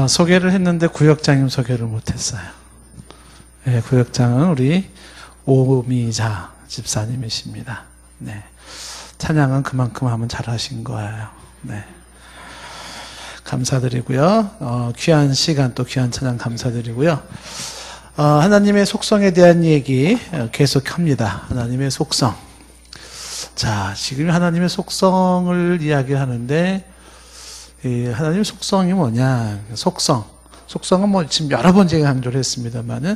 소개를 했는데 구역장님 소개를 못했어요. 네, 구역장은 우리 오미자 집사님이십니다. 네, 찬양은 그만큼 하면 잘하신 거예요. 네, 감사드리고요. 귀한 시간 또 귀한 찬양 감사드리고요. 하나님의 속성에 대한 얘기 계속합니다. 하나님의 속성. 자, 지금 하나님의 속성을 이야기하는데 하나님의 속성이 뭐냐? 속성은 뭐 지금 여러 번 제가 강조를 했습니다만은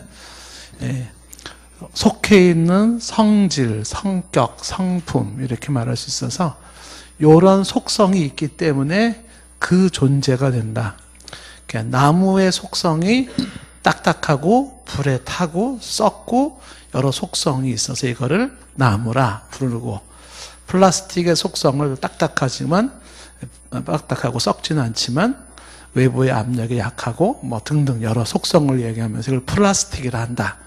속해 있는 성질, 성격, 성품 이렇게 말할 수 있어서 이런 속성이 있기 때문에 그 존재가 된다. 그러니까 나무의 속성이 딱딱하고 불에 타고 썩고 여러 속성이 있어서 이거를 나무라 부르고, 플라스틱의 속성을 딱딱하고 썩지는 않지만 외부의 압력이 약하고 뭐 등등 여러 속성을 얘기하면서 이걸 플라스틱이라 한다.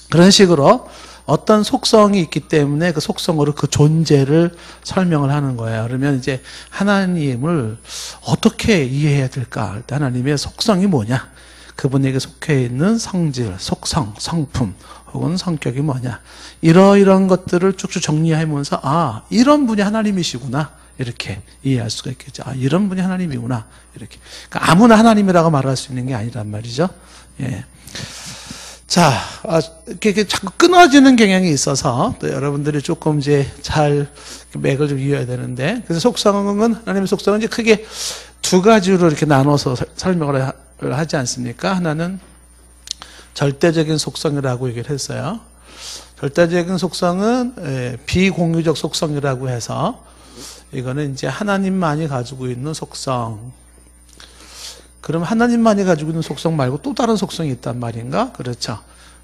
그런 식으로 어떤 속성이 있기 때문에 그 속성으로 그 존재를 설명을 하는 거예요. 그러면 이제 하나님을 어떻게 이해해야 될까? 하나님의 속성이 뭐냐? 그분에게 속해 있는 성질, 속성, 성품 혹은 성격이 뭐냐? 이러이러한 것들을 쭉쭉 정리하면서 이런 분이 하나님이시구나 이렇게 이해할 수가 있겠죠. 이런 분이 하나님이구나 이렇게. 그러니까 아무나 하나님이라고 말할 수 있는 게 아니란 말이죠. 예. 자, 이렇게 자꾸 끊어지는 경향이 있어서 또 여러분들이 조금 이제 잘 맥을 좀 이어야 되는데, 그래서 속성은 하나님의 속성은 이제 크게 두 가지로 이렇게 나눠서 설명을 하지 않습니까? 하나는 절대적인 속성이라고 얘기를 했어요. 절대적인 속성은 비공유적 속성이라고 해서 이거는 이제 하나님만이 가지고 있는 속성. 그럼 하나님만이 가지고 있는 속성 말고 또 다른 속성이 있단 말인가? 그렇죠.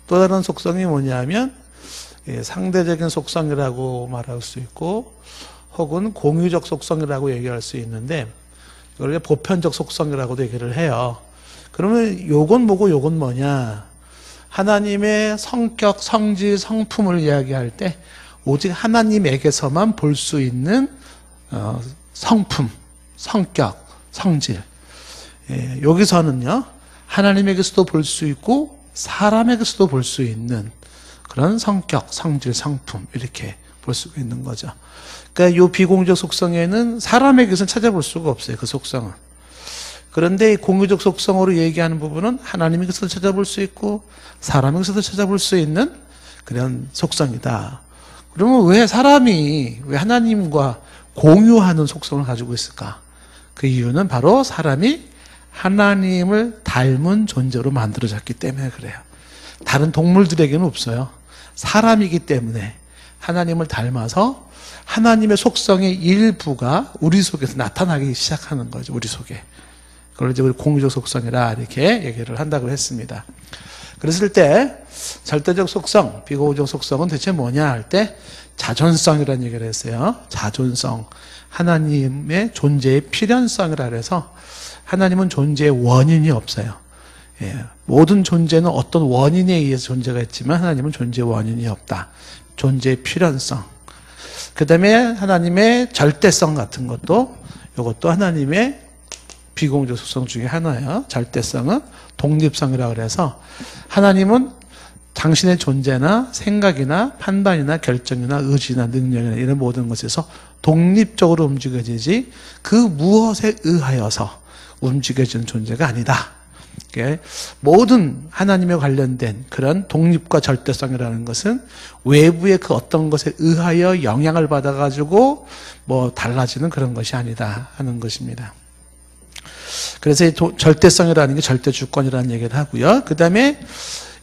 또 다른 속성이 뭐냐면 상대적인 속성이라고 말할 수 있고 혹은 공유적 속성이라고 얘기할 수 있는데 이걸 보편적 속성이라고도 얘기를 해요. 그러면 요건 뭐고 요건 뭐냐? 하나님의 성격, 성질, 성품을 이야기할 때 오직 하나님에게서만 볼 수 있는 성품, 성격, 성질. 여기서는요, 하나님에게서도 볼 수 있고 사람에게서도 볼 수 있는 그런 성격, 성질, 성품 이렇게 볼 수가 있는 거죠. 그러니까 이 비공유적 속성에는 사람에게서는 찾아볼 수가 없어요. 그 속성은. 그런데 이 공유적 속성으로 얘기하는 부분은 하나님에게서도 찾아볼 수 있고 사람에게서도 찾아볼 수 있는 그런 속성이다. 그러면 왜 사람이 왜 하나님과 공유하는 속성을 가지고 있을까? 그 이유는 바로 사람이 하나님을 닮은 존재로 만들어졌기 때문에 그래요. 다른 동물들에게는 없어요. 사람이기 때문에 하나님을 닮아서 하나님의 속성의 일부가 우리 속에서 나타나기 시작하는 거죠. 우리 속에. 그걸 이제 우리 공유적 속성이라 이렇게 얘기를 한다고 했습니다. 그랬을 때 절대적 속성, 비공유적 속성은 대체 뭐냐 할 때 자존성이라는 얘기를 했어요. 자존성. 하나님의 존재의 필연성이라 그래서 하나님은 존재의 원인이 없어요. 모든 존재는 어떤 원인에 의해서 존재가 있지만 하나님은 존재의 원인이 없다. 존재의 필연성. 그 다음에 하나님의 절대성 같은 것도 이것도 하나님의 비공유적 속성 중에 하나예요. 절대성은 독립성이라고 그래서 하나님은 당신의 존재나 생각이나 판단이나 결정이나 의지나 능력이나 이런 모든 것에서 독립적으로 움직여지지 그 무엇에 의하여서 움직여지는 존재가 아니다. 모든 하나님에 관련된 그런 독립과 절대성이라는 것은 외부의 그 어떤 것에 의하여 영향을 받아가지고 뭐 달라지는 그런 것이 아니다 하는 것입니다. 그래서 이 절대성이라는 게 절대주권이라는 얘기를 하고요. 그 다음에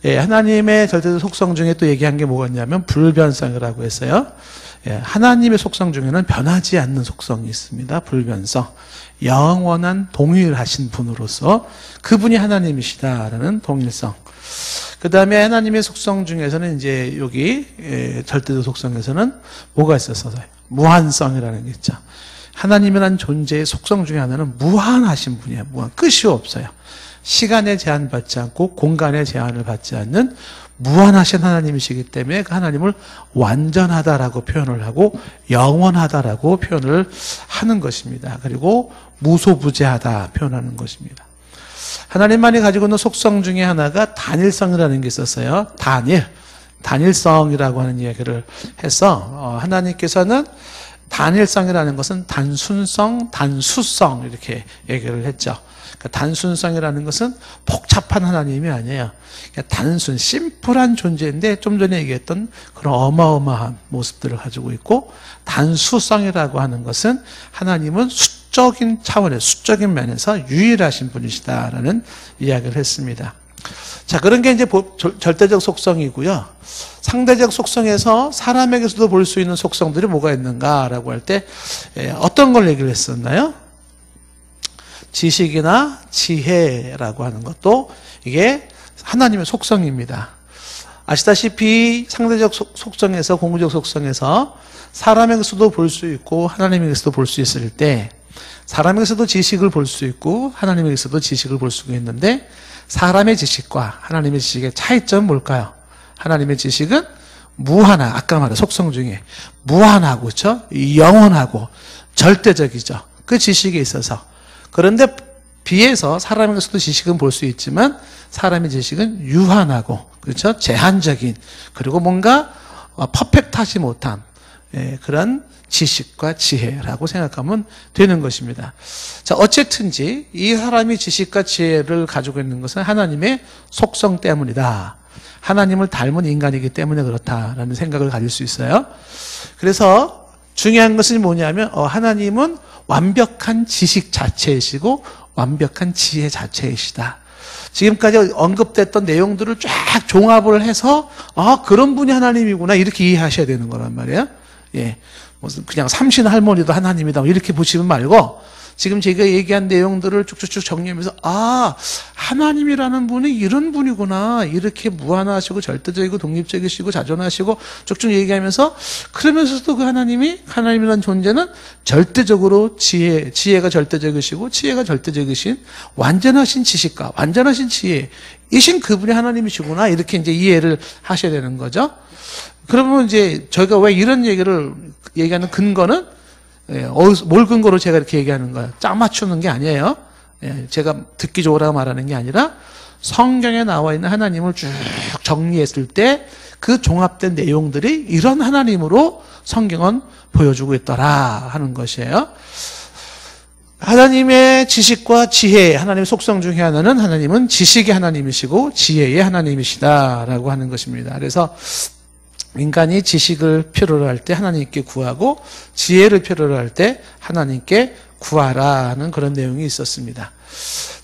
하나님의 절대적 속성 중에 또 얘기한 게 뭐가 있냐면 불변성이라고 했어요. 하나님의 속성 중에는 변하지 않는 속성이 있습니다. 불변성. 영원한 동일하신 분으로서 그분이 하나님이시다라는 동일성. 그 다음에 하나님의 속성 중에서는 이제 여기 절대적 속성에서는 뭐가 있었어요? 무한성이라는 게 있죠. 하나님이라는 존재의 속성 중에 하나는 무한하신 분이에요. 무한. 끝이 없어요. 시간에 제한받지 않고 공간에 제한을 받지 않는 무한하신 하나님이시기 때문에 그 하나님을 완전하다라고 표현을 하고 영원하다라고 표현을 하는 것입니다. 그리고 무소부재하다 표현하는 것입니다. 하나님만이 가지고 있는 속성 중에 하나가 단일성이라는 게 있었어요. 단일성이라고 하는 이야기를 해서 하나님께서는 단일성이라는 것은 단순성, 단수성 이렇게 얘기를 했죠. 그러니까 단순성이라는 것은 복잡한 하나님이 아니에요. 그러니까 단순, 심플한 존재인데 좀 전에 얘기했던 그런 어마어마한 모습들을 가지고 있고, 단수성이라고 하는 것은 하나님은 수적인 차원에서, 수적인 면에서 유일하신 분이시다라는 이야기를 했습니다. 자, 그런 게 이제 절대적 속성이고요. 상대적 속성에서 사람에게서도 볼 수 있는 속성들이 뭐가 있는가라고 할 때 어떤 걸 얘기를 했었나요? 지식이나 지혜라고 하는 것도 이게 하나님의 속성입니다. 아시다시피 상대적 속성에서, 공구적 속성에서 사람에게서도 볼 수 있고 하나님에게서도 볼 수 있을 때, 사람에게서도 지식을 볼 수 있고 하나님에게서도 지식을 볼 수가 있는데, 사람의 지식과 하나님의 지식의 차이점은 뭘까요? 하나님의 지식은 무한한, 아까 말한 속성 중에 무한하고, 그렇죠? 영원하고 절대적이죠. 그 지식에 있어서. 그런데 비해서 사람에게서도 지식은 볼 수 있지만 사람의 지식은 유한하고, 그렇죠? 제한적인, 그리고 뭔가 퍼펙트하지 못한 그런 지식과 지혜라고 생각하면 되는 것입니다. 자, 어쨌든지 이 사람이 지식과 지혜를 가지고 있는 것은 하나님의 속성 때문이다. 하나님을 닮은 인간이기 때문에 그렇다라는 생각을 가질 수 있어요. 그래서 중요한 것은 뭐냐면 하나님은 완벽한 지식 자체이시고 완벽한 지혜 자체이시다. 지금까지 언급됐던 내용들을 쫙 종합을 해서 그런 분이 하나님이구나 이렇게 이해하셔야 되는 거란 말이에요. 예, 무슨 그냥 삼신 할머니도 하나님이다 이렇게 보시면 말고, 지금 제가 얘기한 내용들을 쭉쭉쭉 정리하면서 하나님이라는 분이 이런 분이구나, 이렇게 무한하시고 절대적이고 독립적이시고 자존하시고 쭉쭉 얘기하면서, 그러면서도 그 하나님이라는 존재는 절대적으로 지혜가 절대적이시고 지혜가 절대적이신 완전하신 지식과 완전하신 지혜이신 그분이 하나님이시구나, 이렇게 이제 이해를 하셔야 되는 거죠. 그러면 이제 저희가 왜 이런 얘기를 얘기하는 근거는, 뭘 근거로 제가 이렇게 얘기하는 거예요? 짝 맞추는 게 아니에요. 제가 듣기 좋으라고 말하는 게 아니라 성경에 나와 있는 하나님을 쭉 정리했을 때 그 종합된 내용들이 이런 하나님으로 성경은 보여주고 있더라 하는 것이에요. 하나님의 지식과 지혜, 하나님의 속성 중에 하나는 하나님은 지식의 하나님이시고 지혜의 하나님이시다라고 하는 것입니다. 그래서 인간이 지식을 필요로 할 때 하나님께 구하고 지혜를 필요로 할 때 하나님께 구하라는 그런 내용이 있었습니다.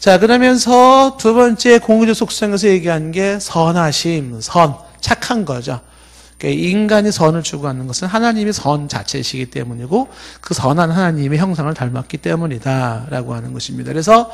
자, 그러면서 두 번째 공의적 속성에서 얘기한 게 선하심, 착한 거죠. 그러니까 인간이 선을 추구하는 것은 하나님이 선 자체이시기 때문이고 그 선한 하나님의 형상을 닮았기 때문이다 라고 하는 것입니다. 그래서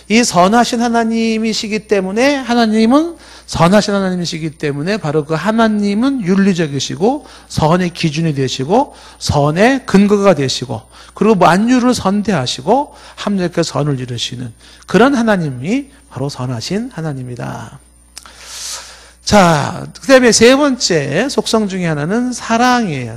이 선하신 하나님이시기 때문에, 하나님은 선하신 하나님이시기 때문에 바로 그 하나님은 윤리적이시고 선의 기준이 되시고 선의 근거가 되시고, 그리고 만유를 선대하시고 합력해서 선을 이루시는 그런 하나님이 바로 선하신 하나님이다. 자, 그 다음에 세 번째 속성 중에 하나는 사랑이에요.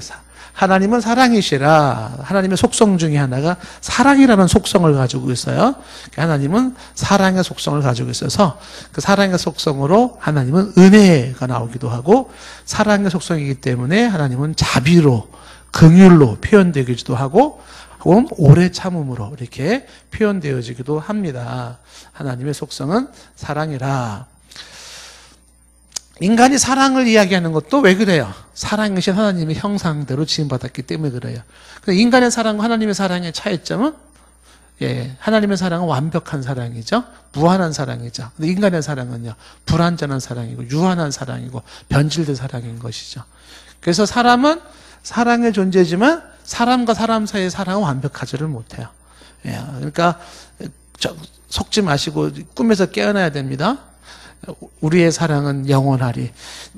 하나님은 사랑이시라. 하나님의 속성 중에 하나가 사랑이라는 속성을 가지고 있어요. 하나님은 사랑의 속성을 가지고 있어서 그 사랑의 속성으로 하나님은 은혜가 나오기도 하고, 사랑의 속성이기 때문에 하나님은 자비로, 긍휼로 표현되기도 하고, 혹은 오래 참음으로 이렇게 표현되어지기도 합니다. 하나님의 속성은 사랑이라. 인간이 사랑을 이야기하는 것도 왜 그래요? 사랑이신 하나님의 형상대로 지음받았기 때문에 그래요. 인간의 사랑과 하나님의 사랑의 차이점은, 하나님의 사랑은 완벽한 사랑이죠. 무한한 사랑이죠. 근데 인간의 사랑은요, 불완전한 사랑이고 유한한 사랑이고 변질된 사랑인 것이죠. 그래서 사람은 사랑의 존재지만 사람과 사람 사이의 사랑은 완벽하지를 못해요. 그러니까 속지 마시고 꿈에서 깨어나야 됩니다. 우리의 사랑은 영원하리.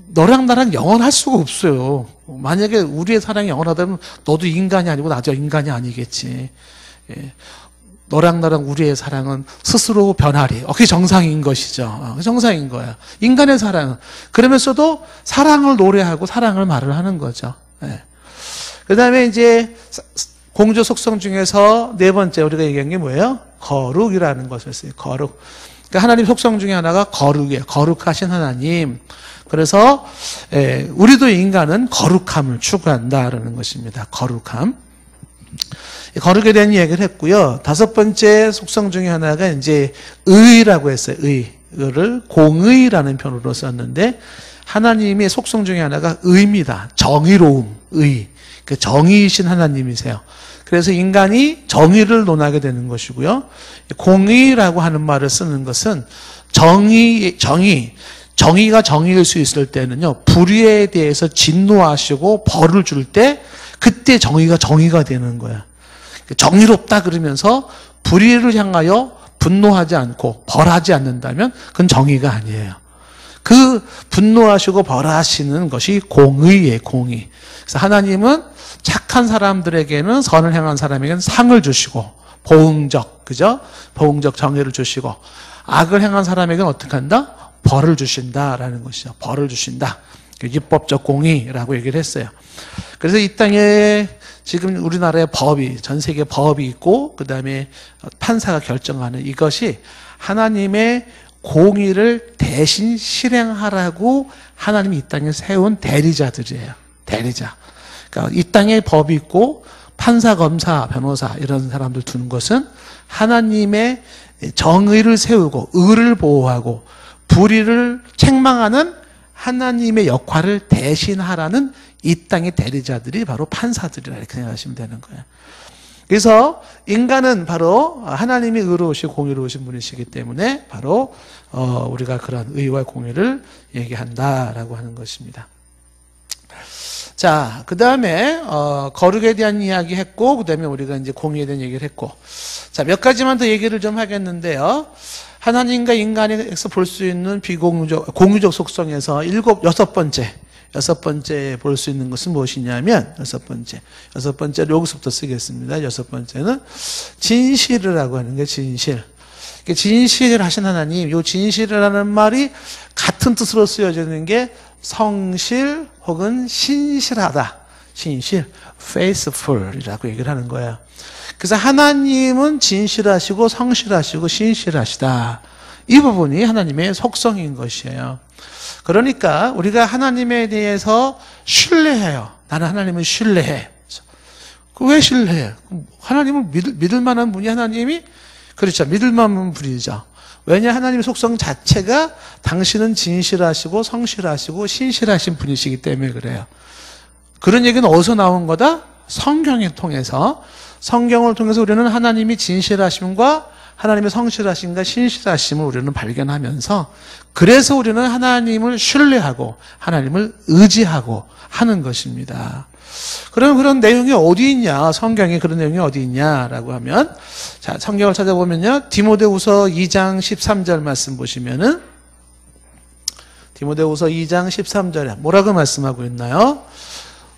너랑 나랑 영원할 수가 없어요. 만약에 우리의 사랑이 영원하다면 너도 인간이 아니고 나도 인간이 아니겠지. 너랑 나랑 우리의 사랑은 스스로 변하리. 그게 정상인 것이죠. 정상인 거야. 인간의 사랑은. 그러면서도 사랑을 노래하고 사랑을 말을 하는 거죠. 그 다음에 이제 공조 속성 중에서 네 번째 우리가 얘기한 게 뭐예요? 거룩이라는 것을 써요. 거룩. 그러니까 하나님 속성 중에 하나가 거룩이에요. 거룩하신 하나님. 그래서 우리도 인간은 거룩함을 추구한다라는 것입니다. 거룩함. 거룩에 대한 이야기를 했고요. 다섯 번째 속성 중에 하나가 이제 의라고 했어요. 의를 공의라는 표현으로 썼는데 하나님의 속성 중에 하나가 의입니다. 정의로움, 의. 그 정의이신 하나님이세요. 그래서 인간이 정의를 논하게 되는 것이고요. 공의라고 하는 말을 쓰는 것은 정의가 정의일 수 있을 때는요, 불의에 대해서 진노하시고 벌을 줄 때 그때 정의가 되는 거예요. 정의롭다 그러면서 불의를 향하여 분노하지 않고 벌하지 않는다면 그건 정의가 아니에요. 그 분노하시고 벌하시는 것이 공의예요, 공의. 그래서 하나님은 착한 사람들에게는 선을 행한 사람에게는 상을 주시고 보응적, 그죠? 보응적 정의를 주시고 악을 행한 사람에게는 어떻게 한다? 벌을 주신다라는 것이죠. 벌을 주신다. 율법적 공의라고 얘기를 했어요. 그래서 이 땅에 지금 우리나라의 법이, 전 세계 법이 있고 그 다음에 판사가 결정하는 이것이 하나님의 공의를 대신 실행하라고 하나님이 이 땅에 세운 대리자들이에요. 대리자. 그러니까 이 땅에 법이 있고 판사, 검사, 변호사 이런 사람들 두는 것은 하나님의 정의를 세우고 의를 보호하고 불의를 책망하는 하나님의 역할을 대신하라는 이 땅의 대리자들이 바로 판사들이라 이렇게 생각하시면 되는 거예요. 그래서 인간은 바로 하나님이 의로우시고 공의로우신 분이시기 때문에 바로 우리가 그런 의와 공의를 얘기한다라고 하는 것입니다. 자, 그 다음에 거룩에 대한 이야기 했고, 그 다음에 우리가 이제 공의에 대한 얘기를 했고, 자, 몇 가지만 더 얘기를 좀 하겠는데요. 하나님과 인간에서 볼 수 있는 공유적 속성에서 여섯 번째 볼 수 있는 것은 무엇이냐면, 여섯 번째를 여기서부터 쓰겠습니다. 여섯 번째는 진실이라고 하는 게 진실. 진실을 하신 하나님, 이 진실이라는 말이 같은 뜻으로 쓰여지는 게 성실 혹은 신실하다. 신실, faithful이라고 얘기를 하는 거예요. 그래서 하나님은 진실하시고 성실하시고 신실하시다. 이 부분이 하나님의 속성인 것이에요. 그러니까 우리가 하나님에 대해서 신뢰해요. 나는 하나님을 신뢰해. 왜 신뢰해? 하나님을 믿을 만한 분이 하나님이? 그렇죠. 믿을 만한 분이죠. 왜냐? 하나님의 속성 자체가 당신은 진실하시고 성실하시고 신실하신 분이시기 때문에 그래요. 그런 얘기는 어디서 나온 거다? 성경을 통해서 우리는 하나님이 진실하심과 하나님의 성실하심과 신실하심을 우리는 발견하면서 그래서 우리는 하나님을 신뢰하고 하나님을 의지하고 하는 것입니다. 그럼 그런 내용이 어디 있냐? 성경에 그런 내용이 어디 있냐라고 하면, 자, 성경을 찾아보면요. 디모데후서 2장 13절 말씀 보시면은, 디모데후서 2장 13절에 뭐라고 말씀하고 있나요?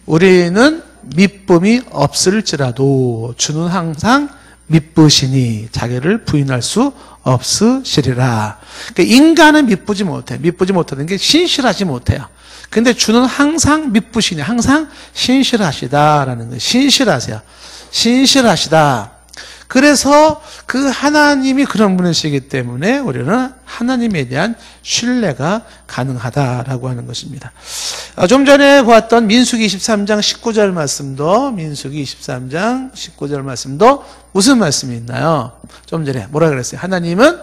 우리는 미쁨이 없을지라도 주는 항상 미쁘시니 자기를 부인할 수 없으시리라. 그러니까 인간은 미쁘지 못해. 미쁘지 못하는 게 신실하지 못해요. 근데 주는 항상 미쁘시니, 항상 신실하시다라는 거예요. 신실하세요. 신실하시다. 그래서 그 하나님이 그런 분이시기 때문에 우리는 하나님에 대한 신뢰가 가능하다라고 하는 것입니다. 좀 전에 보았던 민수기 23장 19절 말씀도, 민수기 23장 19절 말씀도 무슨 말씀이 있나요? 좀 전에 뭐라 그랬어요? 하나님은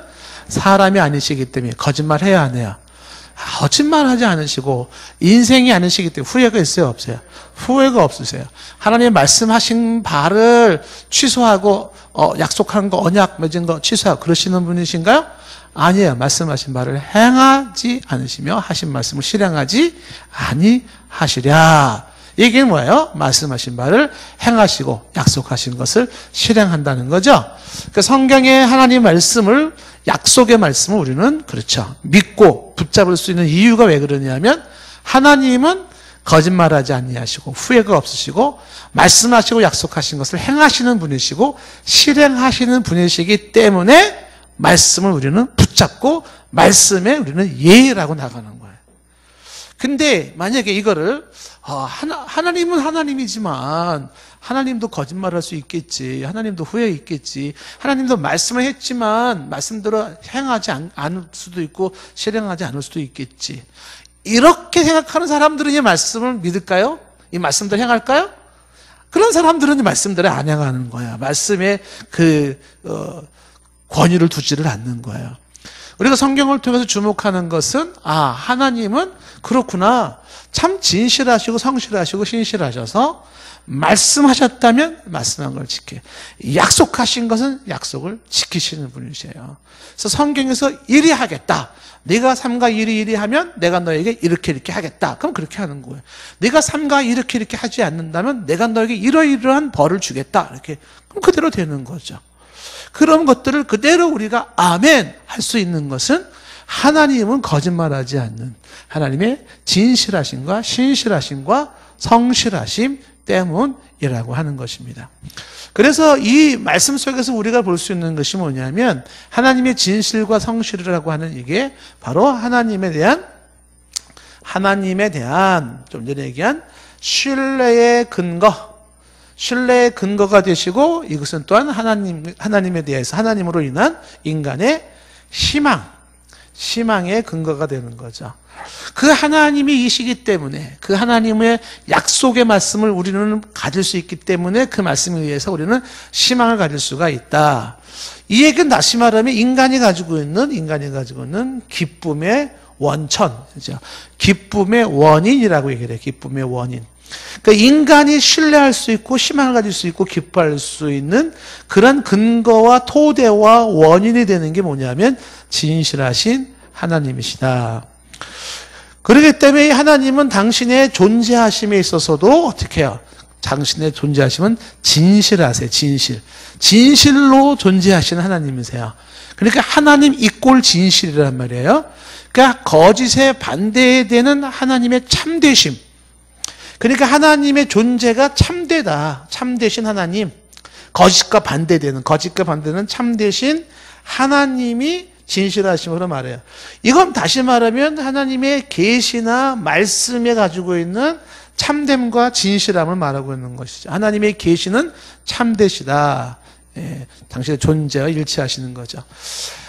사람이 아니시기 때문에 거짓말해야 하네요. 거짓말하지 않으시고 인생이 아니시기 때문에 후회가 있어요, 없어요? 후회가 없으세요. 하나님 말씀하신 바를 취소하고 약속한 거, 언약 맺은 거 취소하고 그러시는 분이신가요? 아니에요. 말씀하신 바를 행하지 않으시며 하신 말씀을 실행하지 아니하시랴. 이게 뭐예요? 말씀하신 바를 행하시고 약속하신 것을 실행한다는 거죠. 그러니까 성경의 하나님 말씀을, 약속의 말씀을 우리는 그렇죠, 믿고 붙잡을 수 있는 이유가 왜 그러냐면 하나님은 거짓말하지 아니하시고 후회가 없으시고 말씀하시고 약속하신 것을 행하시는 분이시고 실행하시는 분이시기 때문에 말씀을 우리는 붙잡고 말씀에 우리는 예의라고 나가는 거예요. 근데 만약에 이거를 하나님은 하나님이지만 하나님도 거짓말할 수 있겠지. 하나님도 후회 있겠지. 하나님도 말씀을 했지만 말씀대로 행하지 않을 수도 있고 실행하지 않을 수도 있겠지. 이렇게 생각하는 사람들은 이 말씀을 믿을까요? 이 말씀대로 행할까요? 그런 사람들은 이 말씀대로 안 행하는 거야. 말씀에 권위를 두지를 않는 거예요. 우리가 성경을 통해서 주목하는 것은 하나님은 그렇구나. 참 진실하시고 성실하시고 신실하셔서 말씀하셨다면 말씀한 걸 지켜. 약속하신 것은 약속을 지키시는 분이세요. 그래서 성경에서 이리 하겠다. 네가 삼가 이리 하면 내가 너에게 이렇게 하겠다. 그럼 그렇게 하는 거예요. 네가 삼가 이렇게 하지 않는다면 내가 너에게 이러이러한 벌을 주겠다. 이렇게 그럼 그대로 되는 거죠. 그런 것들을 그대로 우리가 아멘 할 수 있는 것은 하나님은 거짓말하지 않는 하나님의 진실하심과 신실하심과 성실하심 때문이라고 하는 것입니다. 그래서 이 말씀 속에서 우리가 볼 수 있는 것이 뭐냐면 하나님의 진실과 성실이라고 하는 이게 바로 하나님에 대한 좀 전에 얘기한 신뢰의 근거가 되시고 이것은 또한 하나님에 대해서 하나님으로 인한 인간의 희망의 근거가 되는 거죠. 그 하나님이 이시기 때문에 그 하나님의 약속의 말씀을 우리는 가질 수 있기 때문에 그 말씀에 의해서 우리는 희망을 가질 수가 있다. 이 얘기는 다시 말하면 인간이 가지고 있는 기쁨의 원천, 기쁨의 원인이라고 얘기를 해요. 기쁨의 원인. 그러니까 인간이 신뢰할 수 있고 희망을 가질 수 있고 기뻐할 수 있는 그런 근거와 토대와 원인이 되는 게 뭐냐면 진실하신 하나님이시다. 그렇기 때문에 하나님은 당신의 존재하심에 있어서도 어떻게 해요? 당신의 존재하심은 진실하세요. 진실로 존재하시는 하나님이세요. 그러니까 하나님 이꼴 진실이란 말이에요. 그러니까 거짓에 반대되는 하나님의 참되심. 그러니까 하나님의 존재가 참되다. 참되신 하나님. 거짓과 반대되는 참되신 하나님이 진실하심으로 말해요. 이건 다시 말하면 하나님의 계시나 말씀에 가지고 있는 참됨과 진실함을 말하고 있는 것이죠. 하나님의 계시는 참되시다. 당신의 존재와 일치하시는 거죠.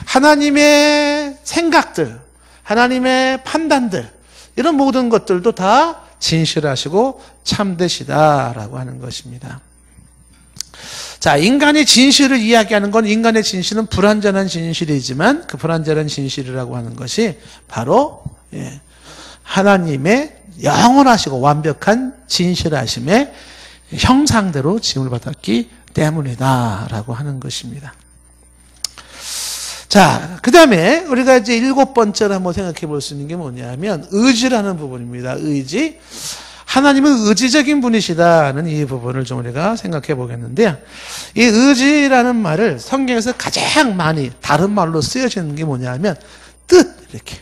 하나님의 생각들, 하나님의 판단들, 이런 모든 것들도 다 진실하시고 참되시다라고 하는 것입니다. 자, 인간의 진실을 이야기하는 건 인간의 진실은 불완전한 진실이지만 그 불완전한 진실이라고 하는 것이 바로 하나님의 영원하시고 완벽한 진실하심의 형상대로 지음을 받았기 때문이다라고 하는 것입니다. 자, 그 다음에 우리가 이제 7번째로 한번 생각해 볼 수 있는 게 뭐냐면 의지라는 부분입니다. 의지. 하나님은 의지적인 분이시다는 이 부분을 좀 우리가 생각해 보겠는데요. 이 의지라는 말을 성경에서 가장 많이 다른 말로 쓰여지는 게 뭐냐면 뜻, 이렇게.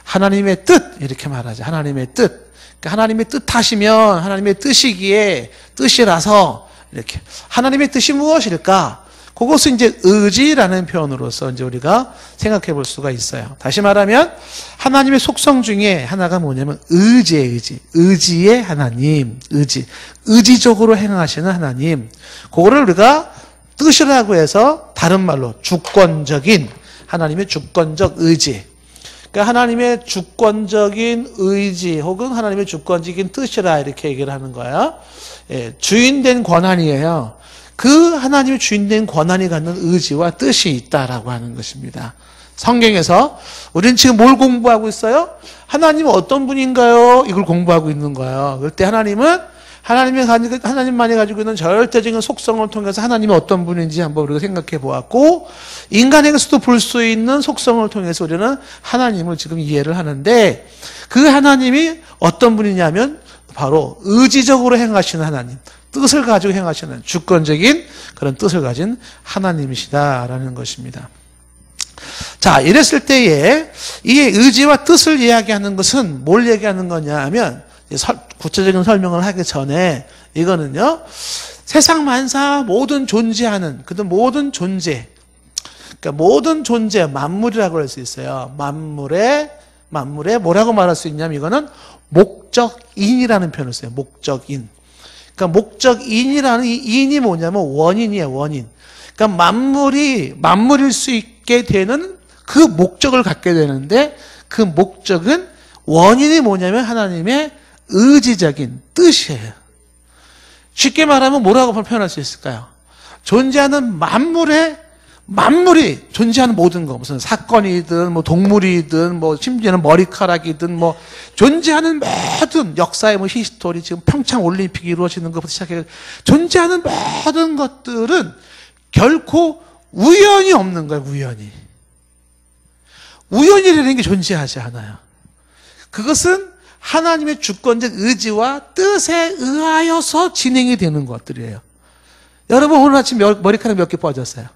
하나님의 뜻, 이렇게 말하죠. 하나님의 뜻. 그러니까 하나님의 뜻하시면 하나님의 뜻이기에 뜻이라서 이렇게. 하나님의 뜻이 무엇일까? 그것은 이제 의지라는 표현으로서 이제 우리가 생각해 볼 수가 있어요. 다시 말하면 하나님의 속성 중에 하나가 뭐냐면 의지의 하나님, 의지적으로 행하시는 하나님. 그거를 우리가 뜻이라고 해서 다른 말로 하나님의 주권적 의지. 그러니까 하나님의 주권적인 의지 혹은 하나님의 주권적인 뜻이라 이렇게 얘기를 하는 거예요. 주인된 권한이에요. 그 하나님의 주인된 권한이 갖는 의지와 뜻이 있다라고 하는 것입니다. 성경에서 우리는 지금 뭘 공부하고 있어요? 하나님은 어떤 분인가요? 이걸 공부하고 있는 거예요. 그럴 때 하나님만이 가지고 있는 절대적인 속성을 통해서 하나님이 어떤 분인지 한번 우리가 생각해 보았고, 인간에게서도 볼 수 있는 속성을 통해서 우리는 하나님을 지금 이해를 하는데, 그 하나님이 어떤 분이냐면 바로 의지적으로 행하시는 하나님, 뜻을 가지고 행하시는 주권적인 그런 뜻을 가진 하나님이시다라는 것입니다. 자, 이랬을 때에 이 의지와 뜻을 이야기하는 것은 뭘 얘기하는 거냐 하면, 구체적인 설명을 하기 전에 이거는요, 세상 만사 모든 존재하는 모든 존재, 그러니까 모든 존재, 만물이라고 할 수 있어요. 만물의 만물에 뭐라고 말할 수 있냐면 이거는 목적인이라는 표현을 써요. 목적인. 그러니까 목적인이라는 이 인이 뭐냐면 원인이에요. 원인. 그러니까 만물일 수 있게 되는 그 목적을 갖게 되는데 그 목적은 원인이 뭐냐면 하나님의 의지적인 뜻이에요. 쉽게 말하면 뭐라고 표현할 수 있을까요? 존재하는 만물이 존재하는 모든 거, 무슨 사건이든 뭐 동물이든 뭐 심지어는 머리카락이든 뭐 존재하는 모든 역사의 뭐 히스토리, 지금 평창 올림픽이 이루어지는 것부터 시작해 존재하는 모든 것들은 결코 우연이 없는 거예요. 우연이라는 게 존재하지 않아요. 그것은 하나님의 주권적 의지와 뜻에 의하여서 진행이 되는 것들이에요. 여러분 오늘 아침 머리카락 몇 개 빠졌어요?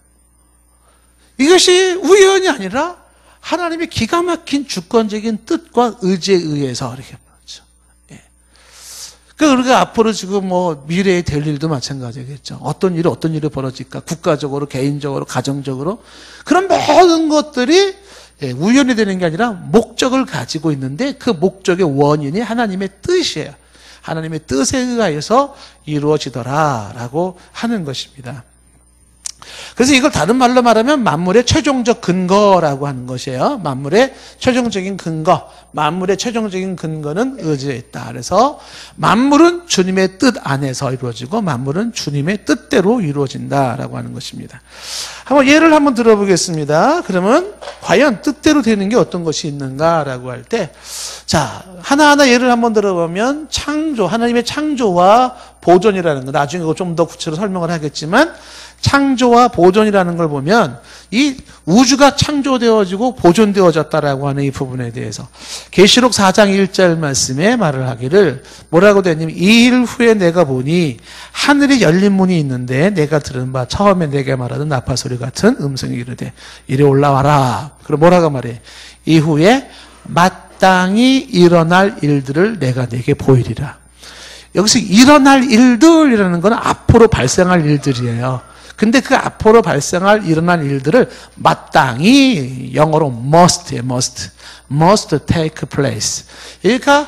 이것이 우연이 아니라 하나님의 기가 막힌 주권적인 뜻과 의지에 의해서 이렇게 빠졌죠. 예. 그러니까 우리가 앞으로 지금 뭐 미래에 될 일도 마찬가지겠죠. 어떤 일이 벌어질까? 국가적으로, 개인적으로, 가정적으로. 그런 모든 것들이 우연이 되는 게 아니라 목적을 가지고 있는데 그 목적의 원인이 하나님의 뜻이에요. 하나님의 뜻에 의하여서 이루어지더라라고 하는 것입니다. 그래서 이걸 다른 말로 말하면 만물의 최종적 근거라고 하는 것이에요. 만물의 최종적인 근거, 만물의 최종적인 근거는 의지에 있다. 그래서 만물은 주님의 뜻 안에서 이루어지고 만물은 주님의 뜻대로 이루어진다라고 하는 것입니다. 예를 한번 들어보겠습니다. 그러면 과연 뜻대로 되는 게 어떤 것이 있는가라고 할 때, 자, 하나하나 예를 한번 들어보면 창조, 하나님의 창조와 보존이라는 거, 나중에 좀 더 구체로 설명을 하겠지만 창조와 보존이라는 걸 보면 이 우주가 창조되어지고 보존되어졌다라고 하는 이 부분에 대해서 계시록 4장 1절 말씀에 말을 하기를 뭐라고 되냐면 이 일 후에 내가 보니 하늘에 열린 문이 있는데 내가 들은 바 처음에 내게 말하던 나팔소리 같은 음성이 이르되 이리 올라와라. 그럼 뭐라고 말해? 이후에 마땅히 일어날 일들을 내가 내게 보이리라. 여기서 일어날 일들이라는 건 앞으로 발생할 일들이에요. 근데 그 앞으로 일어날 일들을 마땅히 영어로 must take place. 그러니까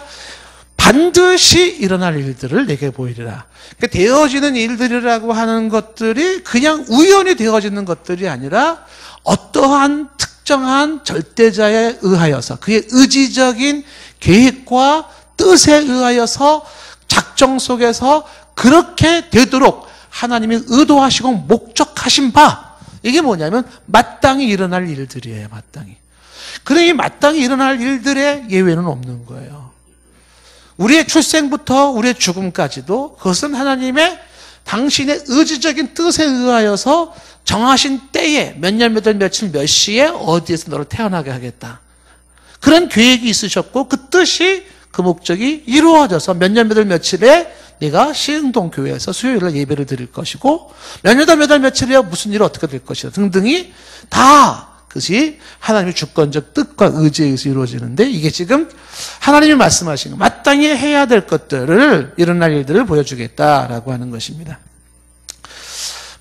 반드시 일어날 일들을 내게 보이리라. 그러니까 되어지는 일들이라고 하는 것들이 그냥 우연히 되어지는 것들이 아니라 어떠한 특정한 절대자에 의하여서 그의 의지적인 계획과 뜻에 의하여서 작정 속에서 그렇게 되도록 하나님이 의도하시고 목적하신 바, 이게 뭐냐면 마땅히 일어날 일들이에요. 마땅히. 그러니 마땅히 일어날 일들의 예외는 없는 거예요. 우리의 출생부터 우리의 죽음까지도 그것은 하나님의 당신의 의지적인 뜻에 의하여서 정하신 때에 몇 년, 몇 월, 며칠, 몇 시에 어디에서 너를 태어나게 하겠다. 그런 계획이 있으셨고 그 뜻이 그 목적이 이루어져서 몇 년, 몇 월, 며칠에 네가 시흥동교회에서 수요일날 예배를 드릴 것이고 몇 년, 몇 월, 며칠에 무슨 일이 어떻게 될 것이다 등등이 다 그것이 하나님의 주권적 뜻과 의지에 의해서 이루어지는데 이게 지금 하나님이 말씀하신 것, 마땅히 해야 될 것들을 일어날 일들을 보여주겠다라고 하는 것입니다.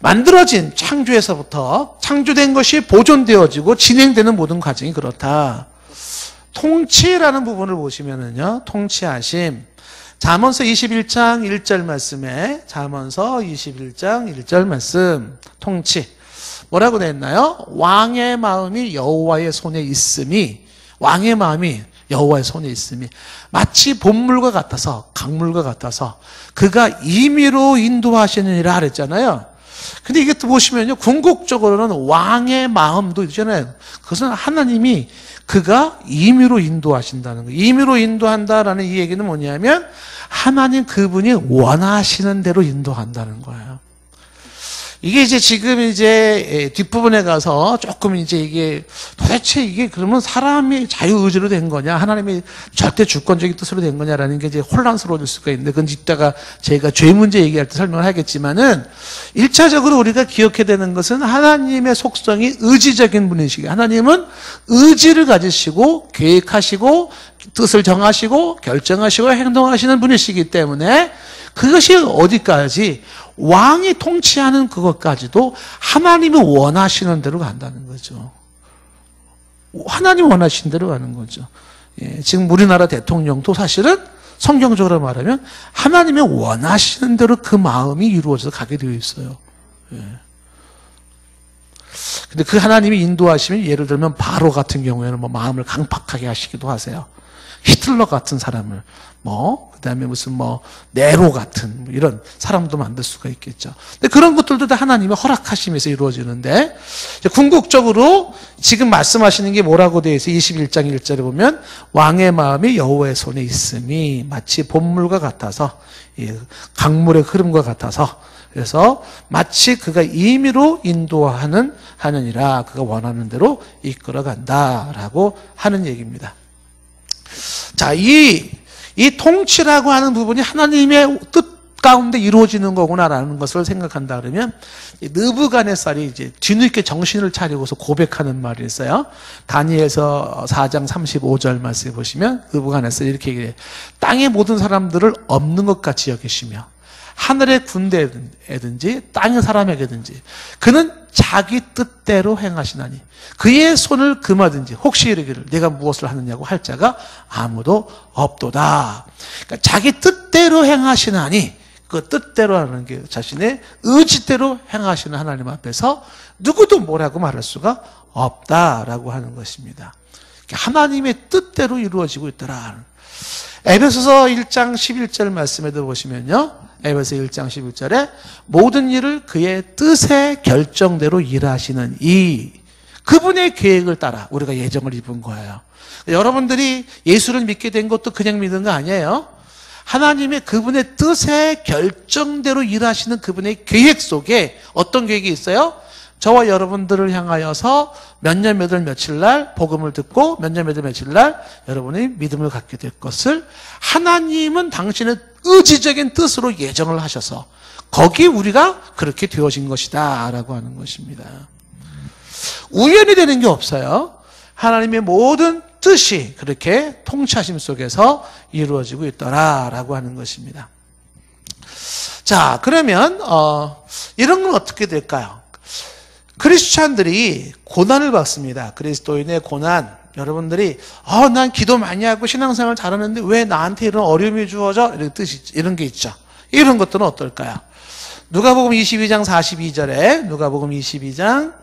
만들어진 창조에서부터 창조된 것이 보존되어지고 진행되는 모든 과정이 그렇다. 통치라는 부분을 보시면은요, 통치하심. 잠언서 21장 1절 말씀에, 잠언서 21장 1절 말씀, 통치. 뭐라고 되어 있나요? 왕의 마음이 여호와의 손에 있음이, 왕의 마음이 여호와의 손에 있음이 마치 본물과 같아서, 강물과 같아서 그가 임의로 인도하시느니라 그랬잖아요. 근데 이게 또 보시면요, 궁극적으로는 왕의 마음도 있잖아요. 그것은 하나님이 그가 임의로 인도하신다는 거예요. 임의로 인도한다라는 이 얘기는 뭐냐면 하나님 그분이 원하시는 대로 인도한다는 거예요. 이게 이제 지금 이제 뒷부분에 가서 조금 이제 이게 도대체 이게 그러면 사람이 자유의지로 된 거냐, 하나님의 절대 주권적인 뜻으로 된 거냐라는 게 이제 혼란스러워질 수가 있는데 그건 이따가 제가 죄 문제 얘기할 때 설명을 하겠지만은 1차적으로 우리가 기억해야 되는 것은 하나님의 속성이 의지적인 분이시고 하나님은 의지를 가지시고 계획하시고 뜻을 정하시고 결정하시고 행동하시는 분이시기 때문에 그것이 어디까지 왕이 통치하는 그것까지도 하나님이 원하시는 대로 간다는 거죠. 하나님 원하시는 대로 가는 거죠. 예, 지금 우리나라 대통령도 사실은 성경적으로 말하면 하나님의 원하시는 대로 그 마음이 이루어져서 가게 되어 있어요. 예. 근데 그 하나님이 인도하시면 예를 들면 바로 같은 경우에는 뭐 마음을 강팍하게 하시기도 하세요. 히틀러 같은 사람을 그다음에 무슨 네로 같은 이런 사람도 만들 수가 있겠죠. 근데 그런 것들도 다 하나님의 허락하심에서 이루어지는데 궁극적으로 지금 말씀하시는 게 뭐라고 되어 있어요? 21장 1절에 보면 왕의 마음이 여호와의 손에 있음이 마치 봇물과 같아서 강물의 흐름과 같아서 그래서 마치 그가 임의로 하느니라 그가 원하는 대로 이끌어간다라고 하는 얘기입니다. 자, 이 통치라고 하는 부분이 하나님의 뜻 가운데 이루어지는 거구나라는 것을 생각한다 그러면 느부갓네살이 이제 뒤늦게 정신을 차리고서 고백하는 말이 있어요. 다니엘서 4장 35절 말씀에 보시면 느부갓네살이 이렇게 얘기해요. 땅의 모든 사람들을 없는 것 같이 여기시며 하늘의 군대에든지 땅의 사람에게든지 그는 자기 뜻대로 행하시나니 그의 손을 금하든지 혹시 이르기를 내가 무엇을 하느냐고 할 자가 아무도 없도다. 그러니까 자기 뜻대로 행하시나니 그 뜻대로 하는 게 자신의 의지대로 행하시는 하나님 앞에서 누구도 뭐라고 말할 수가 없다라고 하는 것입니다. 하나님의 뜻대로 이루어지고 있더라. 에베소서 1장 11절 말씀에도 보시면요. 에베소 1장 11절에 모든 일을 그의 뜻의 결정대로 일하시는 그분의 계획을 따라 우리가 예정을 입은 거예요. 여러분들이 예수를 믿게 된 것도 그냥 믿은 거 아니에요. 하나님의 그분의 뜻의 결정대로 일하시는 그분의 계획 속에 어떤 계획이 있어요? 저와 여러분들을 향하여서 몇 년 몇 월 며칠 날 복음을 듣고 몇 년 몇 월 며칠 날 여러분이 믿음을 갖게 될 것을 하나님은 당신의 의지적인 뜻으로 예정을 하셔서 거기에 우리가 그렇게 되어진 것이다 라고 하는 것입니다. 우연히 되는 게 없어요. 하나님의 모든 뜻이 그렇게 통치하심 속에서 이루어지고 있더라라고 하는 것입니다. 자, 그러면 이런 건 어떻게 될까요? 크리스찬들이 고난을 받습니다. 그리스도인의 고난. 여러분들이 난 기도 많이 하고 신앙생활 잘하는데 왜 나한테 이런 어려움이 주어져? 이런 게 있죠. 이런 것들은 어떨까요? 누가복음 22장 42절에 누가복음 22장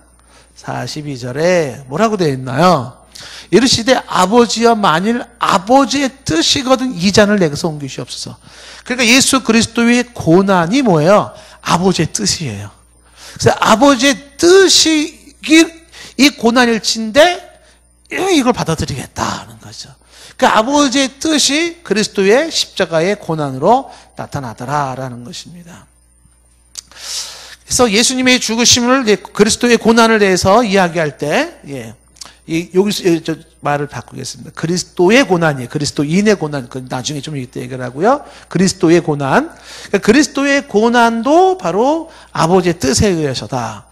42절에 뭐라고 되어 있나요? 이르시되 아버지여 만일 아버지의 뜻이거든 이 잔을 내게서 옮기시옵소서. 그러니까 예수 그리스도의 고난이 뭐예요? 아버지의 뜻이에요. 그래서 아버지의 뜻이 이 고난일진데 이걸 받아들이겠다는 거죠. 그러니까 아버지의 뜻이 그리스도의 십자가의 고난으로 나타나더라라는 것입니다. 그래서 예수님의 죽으심을 그리스도의 고난을 대해서 이야기할 때 여기서 말을 바꾸겠습니다. 그리스도의 고난이에요. 그리스도인의 고난. 나중에 좀 이때 얘기를 하고요. 그리스도의 고난. 그러니까 그리스도의 고난도 바로 아버지의 뜻에 의해서다.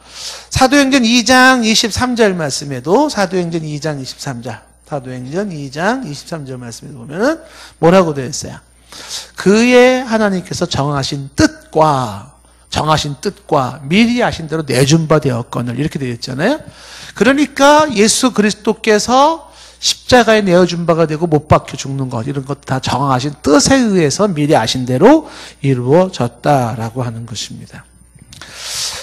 사도행전 2장 23절 말씀에도 사도행전 2장 23절. 사도행전 2장 23절 말씀에 보면은 뭐라고 되어 있어요? 그의 하나님께서 정하신 뜻과 미리 하신 대로 내준 바 되었거늘 이렇게 되어 있잖아요. 그러니까 예수 그리스도께서 십자가에 내어준 바가 되고 못 박혀 죽는 것 이런 것 다 정하신 뜻에 의해서 미리 아신 대로 이루어졌다라고 하는 것입니다.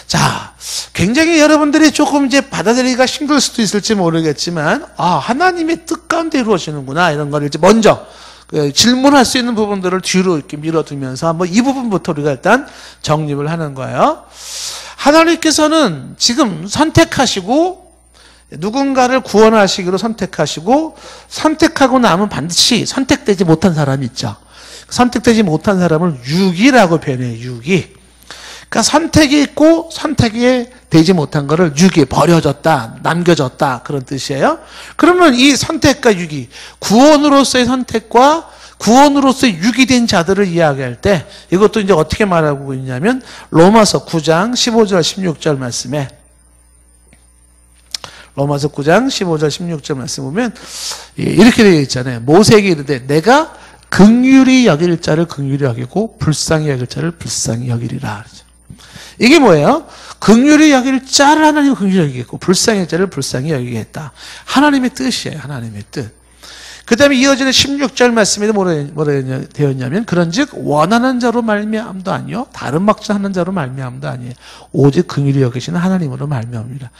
자, 굉장히 여러분들이 조금 이제 받아들이기가 힘들 수도 있을지 모르겠지만 하나님의 뜻 가운데 이루어지는구나 이런 걸 이제 먼저 질문할 수 있는 부분들을 뒤로 이렇게 밀어두면서 한번 이 부분부터 우리가 일단 정립을 하는 거예요. 하나님께서는 지금 선택하시고 누군가를 구원하시기로 선택하시고 선택하고 나면 반드시 선택되지 못한 사람이 있죠. 선택되지 못한 사람을 유기라고 표현해요. 유기. 그러니까 선택이 있고 선택이 되지 못한 거를 유기, 버려졌다, 남겨졌다 그런 뜻이에요. 그러면 이 선택과 유기, 구원으로서의 선택과 구원으로서 유기된 자들을 이야기할 때 이것도 이제 어떻게 말하고 있냐면 로마서 9장 15절 16절 말씀에 로마서 9장 15절 16절 말씀 보면 이렇게 되어 있잖아요. 모세에게 이르되 내가 긍휼히 여길 자를 긍휼히 여기고 불쌍히 여길 자를 불쌍히 여기리라. 이게 뭐예요? 긍휼히 여길 자를 하나님은 긍휼히 여기겠고 불쌍히 여길 자를 불쌍히 여기겠다. 하나님의 뜻이에요. 하나님의 뜻. 그 다음에 이어지는 16절 말씀에도 뭐라 되었냐면 그런즉 원하는 자로 말미암도 아니요 다른 막자하는 자로 말미암도 아니에요. 오직 긍휼히 여기시는 하나님으로 말미암습니다.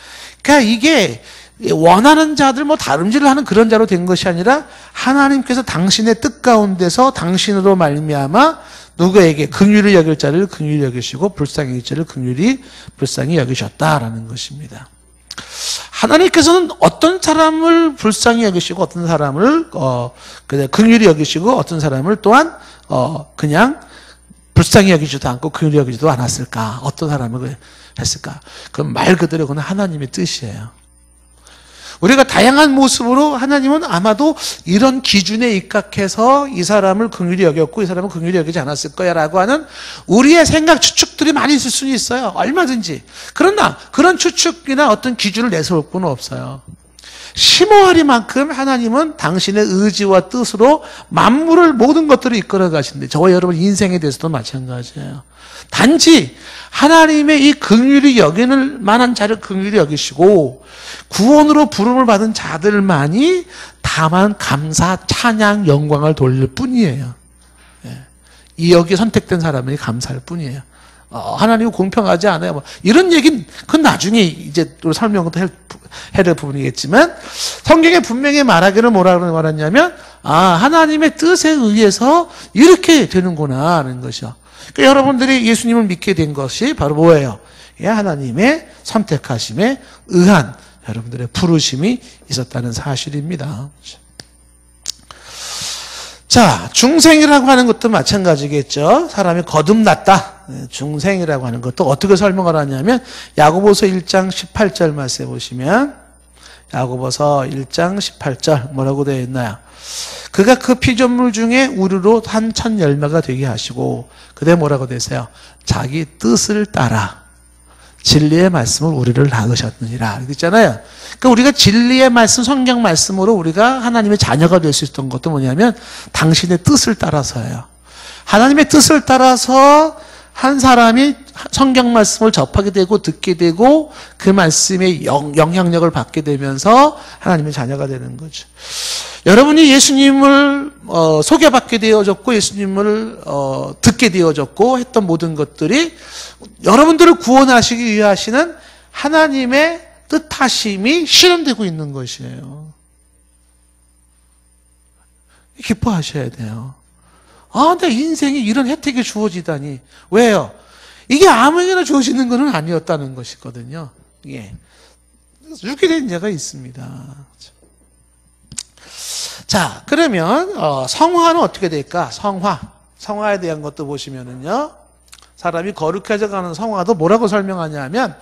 그러니까 이게 원하는 자들 뭐 다름질을 하는 그런 자로 된 것이 아니라 하나님께서 당신의 뜻 가운데서 당신으로 말미암아 누구에게 긍휼히 여길 자를 긍휼히 여기시고 불쌍히 여길 자를 불쌍히 여기셨다라는 것입니다. 하나님께서는 어떤 사람을 불쌍히 여기시고 어떤 사람을 긍휼히 여기시고 어떤 사람을 또한 그냥 불쌍히 여기지도 않고 긍휼히 여기지도 않았을까? 어떤 사람을 했을까? 그건 말 그대로 그건 하나님의 뜻이에요. 우리가 다양한 모습으로 하나님은 아마도 이런 기준에 입각해서 이 사람을 긍휼히 여겼고 이 사람은 긍휼히 여기지 않았을 거야 라고 하는 우리의 생각 추측들이 많이 있을 수는 있어요. 얼마든지. 그러나 그런 추측이나 어떤 기준을 내세울 분은 없어요. 심오하리만큼 하나님은 당신의 의지와 뜻으로 만물을 모든 것들을 이끌어 가시는데 저와 여러분 인생에 대해서도 마찬가지예요. 단지 하나님의 이 긍휼히 여기는 만한 자를 긍휼히 여기시고 구원으로 부름을 받은 자들만이 다만 감사, 찬양, 영광을 돌릴 뿐이에요. 이 여기에 선택된 사람이 감사할 뿐이에요. 하나님은 공평하지 않아요. 뭐 이런 얘기는 그건 나중에 이제 또 설명도 해야 될 부분이겠지만 성경에 분명히 말하기를 뭐라고 말했냐면 하나님의 뜻에 의해서 이렇게 되는구나 하는 것이요. 그러니까 여러분들이 예수님을 믿게 된 것이 바로 뭐예요? 하나님의 선택하심에 의한 여러분들의 부르심이 있었다는 사실입니다. 자, 중생이라고 하는 것도 마찬가지겠죠. 사람이 거듭났다. 중생이라고 하는 것도 어떻게 설명을 하냐면 야고보서 1장 18절 말씀해 보시면 야고보서 1장 18절 뭐라고 되어 있나요? 그가 그 피조물 중에 우리로 한 첫 열매가 되게 하시고 그대 뭐라고 되세요? 자기 뜻을 따라 진리의 말씀을 우리를 낳으셨느니라. 이렇게 있잖아요. 그러니까 우리가 진리의 말씀, 성경 말씀으로 우리가 하나님의 자녀가 될 수 있었던 것도 뭐냐면 당신의 뜻을 따라서예요. 하나님의 뜻을 따라서 한 사람이 성경 말씀을 접하게 되고 듣게 되고 그 말씀의 영향력을 받게 되면서 하나님의 자녀가 되는 거죠. 여러분이 예수님을 소개받게 되어졌고 예수님을 듣게 되어졌고 했던 모든 것들이 여러분들을 구원하시기 위해 하시는 하나님의 뜻하심이 실현되고 있는 것이에요. 기뻐하셔야 돼요. 내 인생에 이런 혜택이 주어지다니. 왜요? 이게 아무에게나 주어지는 것은 아니었다는 것이거든요. 예. 죽게 된 자가 있습니다. 자, 그러면 성화는 어떻게 될까? 성화에 대한 것도 보시면은요. 사람이 거룩해져 가는 성화도 뭐라고 설명하냐면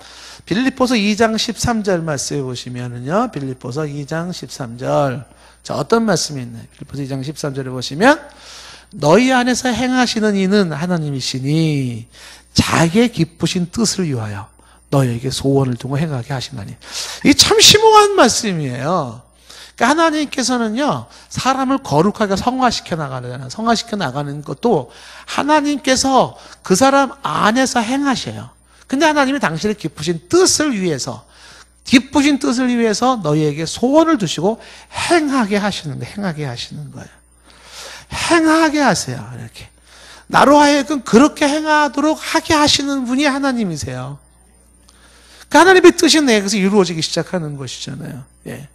빌립보서 2장 13절 말씀해 보시면은요. 빌립보서 2장 13절. 자, 어떤 말씀이 있나요? 빌립보서 2장 13절에 보시면 너희 안에서 행하시는 이는 하나님이시니 자기의 기쁘신 뜻을 위하여 너희에게 소원을 두고 행하게 하시나니. 이게 참 심오한 말씀이에요. 그러니까 하나님께서는요, 사람을 거룩하게 성화시켜 나가잖아요. 성화시켜 나가는 것도 하나님께서 그 사람 안에서 행하셔요. 근데 하나님이 당신의 기쁘신 뜻을 위해서 너희에게 소원을 두시고 행하게 하시는 거예요. 행하게 하세요. 이렇게. 나로 하여금 그렇게 행하도록 하게 하시는 분이 하나님이세요. 그러니까 하나님의 뜻이 내게서 이루어지기 시작하는 것이잖아요. 예.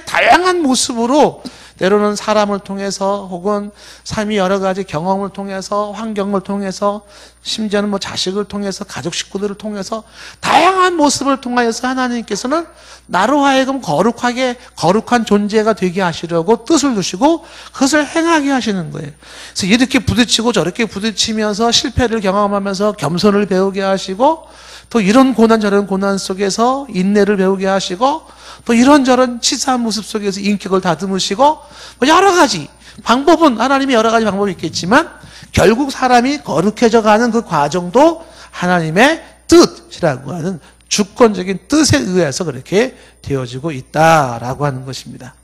다양한 모습으로 때로는 사람을 통해서 혹은 삶이 여러 가지 경험을 통해서 환경을 통해서 심지어는 뭐 자식을 통해서 가족 식구들을 통해서 다양한 모습을 통하여서 하나님께서는 나로 하여금 거룩한 존재가 되게 하시려고 뜻을 두시고 그것을 행하게 하시는 거예요. 그래서 이렇게 부딪히고 저렇게 부딪히면서 실패를 경험하면서 겸손을 배우게 하시고 또 이런 고난 저런 고난 속에서 인내를 배우게 하시고 또 이런저런 치사한 모습 속에서 인격을 다듬으시고 뭐 여러 가지 방법은 하나님의 여러 가지 방법이 있겠지만 결국 사람이 거룩해져 가는 그 과정도 하나님의 뜻이라고 하는 주권적인 뜻에 의해서 그렇게 되어지고 있다라고 하는 것입니다.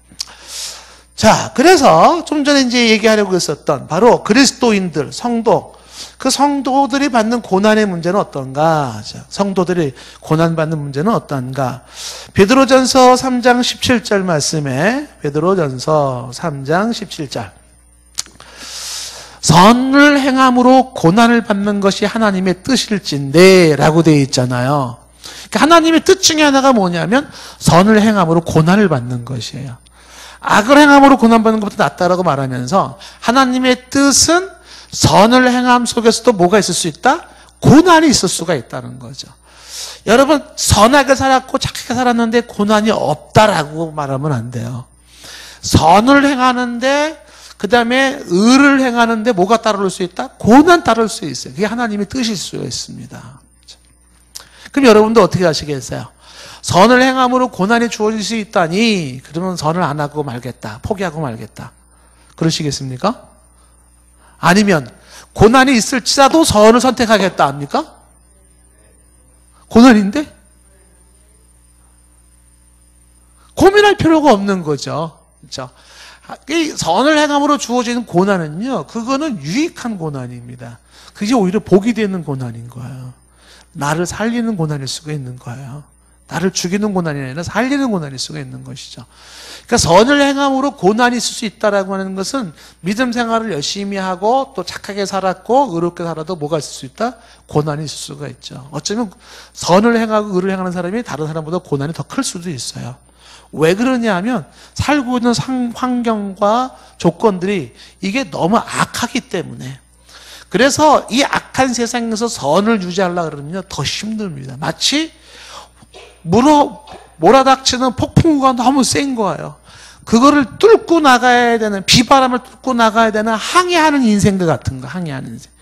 자, 그래서 좀 전에 이제 얘기하려고 했었던 바로 그리스도인들, 성도, 그 성도들이 받는 고난의 문제는 어떤가? 성도들이 고난받는 문제는 어떤가? 베드로전서 3장 17절 말씀에 베드로전서 3장 17절 선을 행함으로 고난을 받는 것이 하나님의 뜻일진데 라고 되어 있잖아요. 그러니까 하나님의 뜻 중에 하나가 뭐냐면 선을 행함으로 고난을 받는 것이에요. 악을 행함으로 고난받는 것보다 낫다라고 말하면서 하나님의 뜻은 선을 행함 속에서도 뭐가 있을 수 있다? 고난이 있을 수가 있다는 거죠. 여러분 선하게 살았고 착하게 살았는데 고난이 없다라고 말하면 안 돼요. 선을 행하는데 그 다음에 의를 행하는데 뭐가 따를 수 있다? 고난 따를 수 있어요. 그게 하나님의 뜻일 수 있습니다. 그럼 여러분도 어떻게 하시겠어요? 선을 행함으로 고난이 주어질 수 있다니 그러면 선을 안 하고 말겠다. 포기하고 말겠다. 그러시겠습니까? 아니면 고난이 있을지라도 선을 선택하겠다 합니까? 고난인데? 고민할 필요가 없는 거죠. 그렇죠? 이 선을 행함으로 주어지는 고난은요, 그거는 유익한 고난입니다. 그게 오히려 복이 되는 고난인 거예요. 나를 살리는 고난일 수가 있는 거예요. 나를 죽이는 고난이 아니라 살리는 고난일 수가 있는 것이죠. 그러니까 선을 행함으로 고난이 있을 수 있다라고 하는 것은 믿음 생활을 열심히 하고 또 착하게 살았고 의롭게 살아도 뭐가 있을 수 있다? 고난이 있을 수가 있죠. 어쩌면 선을 행하고 의를 행하는 사람이 다른 사람보다 고난이 더 클 수도 있어요. 왜 그러냐 하면 살고 있는 환경과 조건들이 이게 너무 악하기 때문에. 그래서 이 악한 세상에서 선을 유지하려고 그러면 더 힘듭니다. 마치 몰아닥치는 폭풍우가 너무 센 거예요. 그거를 뚫고 나가야 되는, 비바람을 뚫고 나가야 되는 항해하는 인생들 같은 거, 항해하는 인생.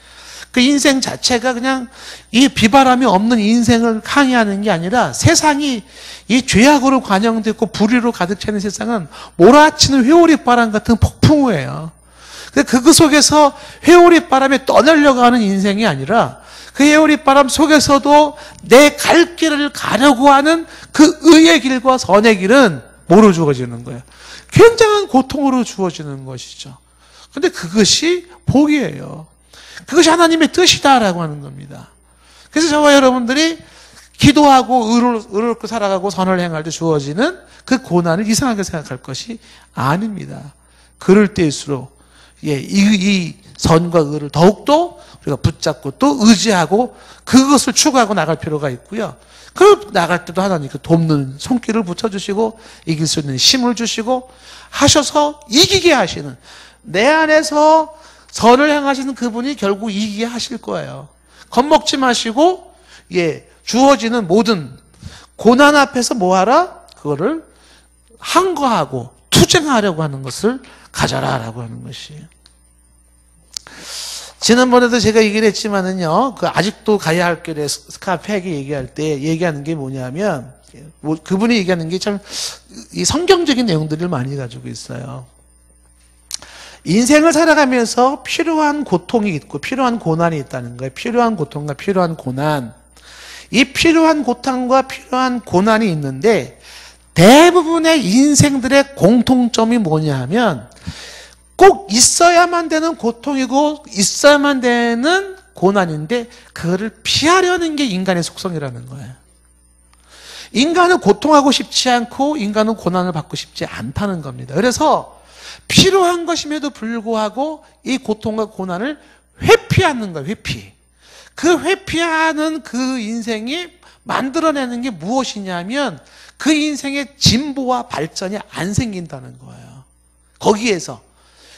그 인생 자체가 그냥 이 비바람이 없는 인생을 항해하는 게 아니라 세상이 이 죄악으로 관영되고 불의로 가득 차는 세상은 몰아치는 회오리 바람 같은 폭풍우예요. 그 속에서 회오리 바람에 떠내려고 하는 인생이 아니라 그 회오리 바람 속에서도 내 갈 길을 가려고 하는 그 의의 길과 선의 길은 뭐로 주어지는 거예요? 굉장한 고통으로 주어지는 것이죠. 근데 그것이 복이에요. 그것이 하나님의 뜻이다라고 하는 겁니다. 그래서 저와 여러분들이 기도하고 의롭게 살아가고 선을 행할 때 주어지는 그 고난을 이상하게 생각할 것이 아닙니다. 그럴 때일수록 이 선과 의를 더욱더 우리가 붙잡고 또 의지하고 그것을 추구하고 나갈 필요가 있고요. 그 나갈 때도 하나님 그 돕는 손길을 붙여주시고 이길 수 있는 힘을 주시고 하셔서 이기게 하시는, 내 안에서 선을 행하시는 그분이 결국 이기게 하실 거예요. 겁먹지 마시고 주어지는 모든 고난 앞에서 뭐하라? 그거를 항거하고 투쟁하려고 하는 것을 가져라라고 하는 것이에요. 지난번에도 제가 얘기를 했지만은요, 아직도 가야 할 길에 스카페기 얘기할 때 얘기하는 게 뭐냐면, 그분이 얘기하는 게 참 이 성경적인 내용들을 많이 가지고 있어요. 인생을 살아가면서 필요한 고통이 있고 필요한 고난이 있다는 거예요. 필요한 고통과 필요한 고난. 이 필요한 고통과 필요한 고난이 있는데 대부분의 인생들의 공통점이 뭐냐 하면 꼭 있어야만 되는 고통이고 있어야만 되는 고난인데 그거를 피하려는 게 인간의 속성이라는 거예요. 인간은 고통하고 싶지 않고 인간은 고난을 받고 싶지 않다는 겁니다. 그래서 필요한 것임에도 불구하고 이 고통과 고난을 회피하는 거예요. 회피. 그 회피하는 그 인생이 만들어내는 게 무엇이냐면 그 인생의 진보와 발전이 안 생긴다는 거예요. 거기에서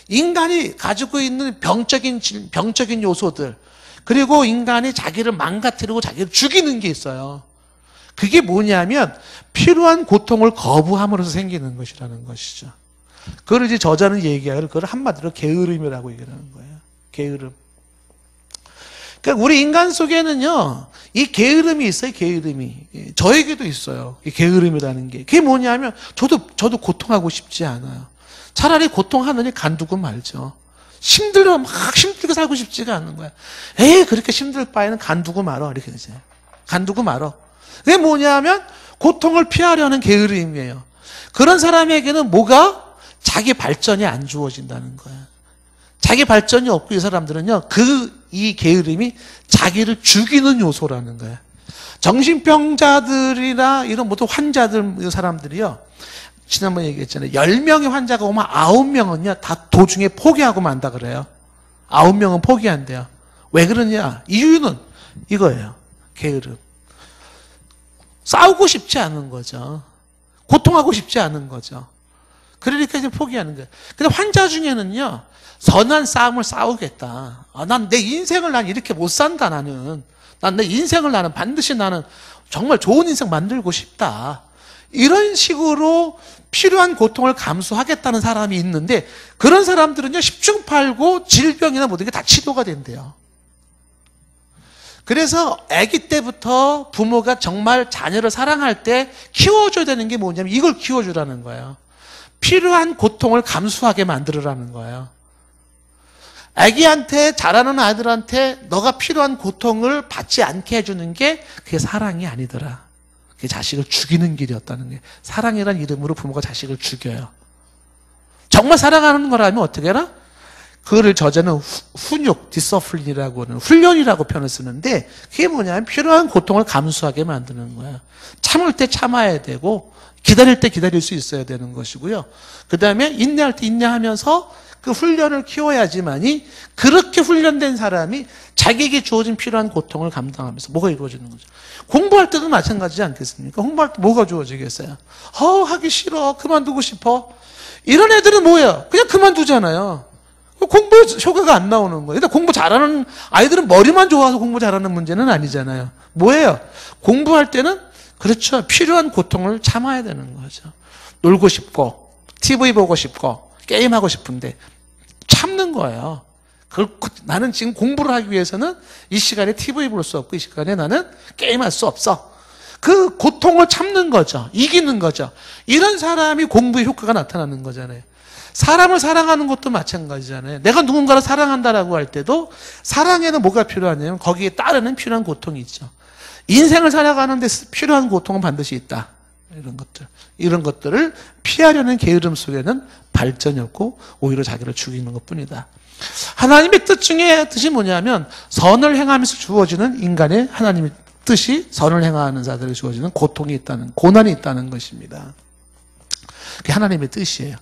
인간이 가지고 있는 병적인 요소들, 그리고 인간이 자기를 망가뜨리고 자기를 죽이는 게 있어요. 그게 뭐냐면 필요한 고통을 거부함으로써 생기는 것이라는 것이죠. 그걸 이제 저자는 얘기하기를 그걸 한마디로 게으름이라고 얘기를 하는 거예요. 게으름. 그러니까 우리 인간 속에는요, 이 게으름이 있어요, 게으름이. 저에게도 있어요. 이 게으름이라는 게. 그게 뭐냐면 저도 고통하고 싶지 않아요. 차라리 고통하느니 간두고 말죠. 힘들어, 막 힘들게 살고 싶지가 않는 거야. 에이, 그렇게 힘들 바에는 간두고 말어. 이렇게 되죠. 간두고 말어. 그게 뭐냐면 고통을 피하려는 게으름이에요. 그런 사람에게는 뭐가? 자기 발전이 안 주어진다는 거야. 자기 발전이 없고 이 사람들은요, 그 이 게으름이 자기를 죽이는 요소라는 거예요. 정신병자들이나 이런 모든 환자들, 사람들이요. 지난번에 얘기했잖아요. 10명의 환자가 오면 9명은요, 다 도중에 포기하고 만다 그래요. 9명은 포기한대요. 왜 그러냐? 이유는 이거예요. 게으름. 싸우고 싶지 않은 거죠. 고통하고 싶지 않은 거죠. 그러니까 이제 포기하는 거예요. 근데 환자 중에는요, 선한 싸움을 싸우겠다. 난 내 인생을 난 이렇게 못 산다, 나는. 난 내 인생을 나는 반드시 나는 정말 좋은 인생 만들고 싶다. 이런 식으로 필요한 고통을 감수하겠다는 사람이 있는데, 그런 사람들은요, 10중 8구 질병이나 모든 게 다 치료가 된대요. 그래서 아기 때부터 부모가 정말 자녀를 사랑할 때 키워줘야 되는 게 뭐냐면 이걸 키워주라는 거예요. 필요한 고통을 감수하게 만들으라는 거예요. 아기한테, 자라는 아이들한테 너가 필요한 고통을 받지 않게 해주는 게 그게 사랑이 아니더라. 그게 자식을 죽이는 길이었다는 게. 사랑이란 이름으로 부모가 자식을 죽여요. 정말 사랑하는 거라면 어떻게 해라? 그거를 저자는 훈육, 디서플린이라고 하는 훈련이라고 표현을 쓰는데, 그게 뭐냐면 필요한 고통을 감수하게 만드는 거예요. 참을 때 참아야 되고, 기다릴 때 기다릴 수 있어야 되는 것이고요. 그 다음에 인내할 때 인내하면서 그 훈련을 키워야지만이, 그렇게 훈련된 사람이 자기에게 주어진 필요한 고통을 감당하면서 뭐가 이루어지는 거죠. 공부할 때도 마찬가지지 않겠습니까? 공부할 때 뭐가 주어지겠어요? 하기 싫어. 그만두고 싶어. 이런 애들은 뭐예요? 그냥 그만두잖아요. 공부에 효과가 안 나오는 거예요. 일단 공부 잘하는 아이들은 머리만 좋아서 공부 잘하는 문제는 아니잖아요. 뭐예요? 공부할 때는 그렇죠. 필요한 고통을 참아야 되는 거죠. 놀고 싶고, TV 보고 싶고, 게임하고 싶은데 참는 거예요. 나는 지금 공부를 하기 위해서는 이 시간에 TV 볼 수 없고 이 시간에 나는 게임할 수 없어. 그 고통을 참는 거죠. 이기는 거죠. 이런 사람이 공부의 효과가 나타나는 거잖아요. 사람을 사랑하는 것도 마찬가지잖아요. 내가 누군가를 사랑한다라고 할 때도 사랑에는 뭐가 필요하냐면 거기에 따르는 필요한 고통이 있죠. 인생을 살아가는 데 필요한 고통은 반드시 있다. 이런 것들을 피하려는 게으름 속에는 발전이 없고 오히려 자기를 죽이는 것뿐이다. 하나님의 뜻 중에 뜻이 뭐냐면 선을 행하면서 주어지는 인간의 하나님의 뜻이 선을 행하는 자들에게 주어지는 고통이 있다는, 고난이 있다는 것입니다. 그게 하나님의 뜻이에요.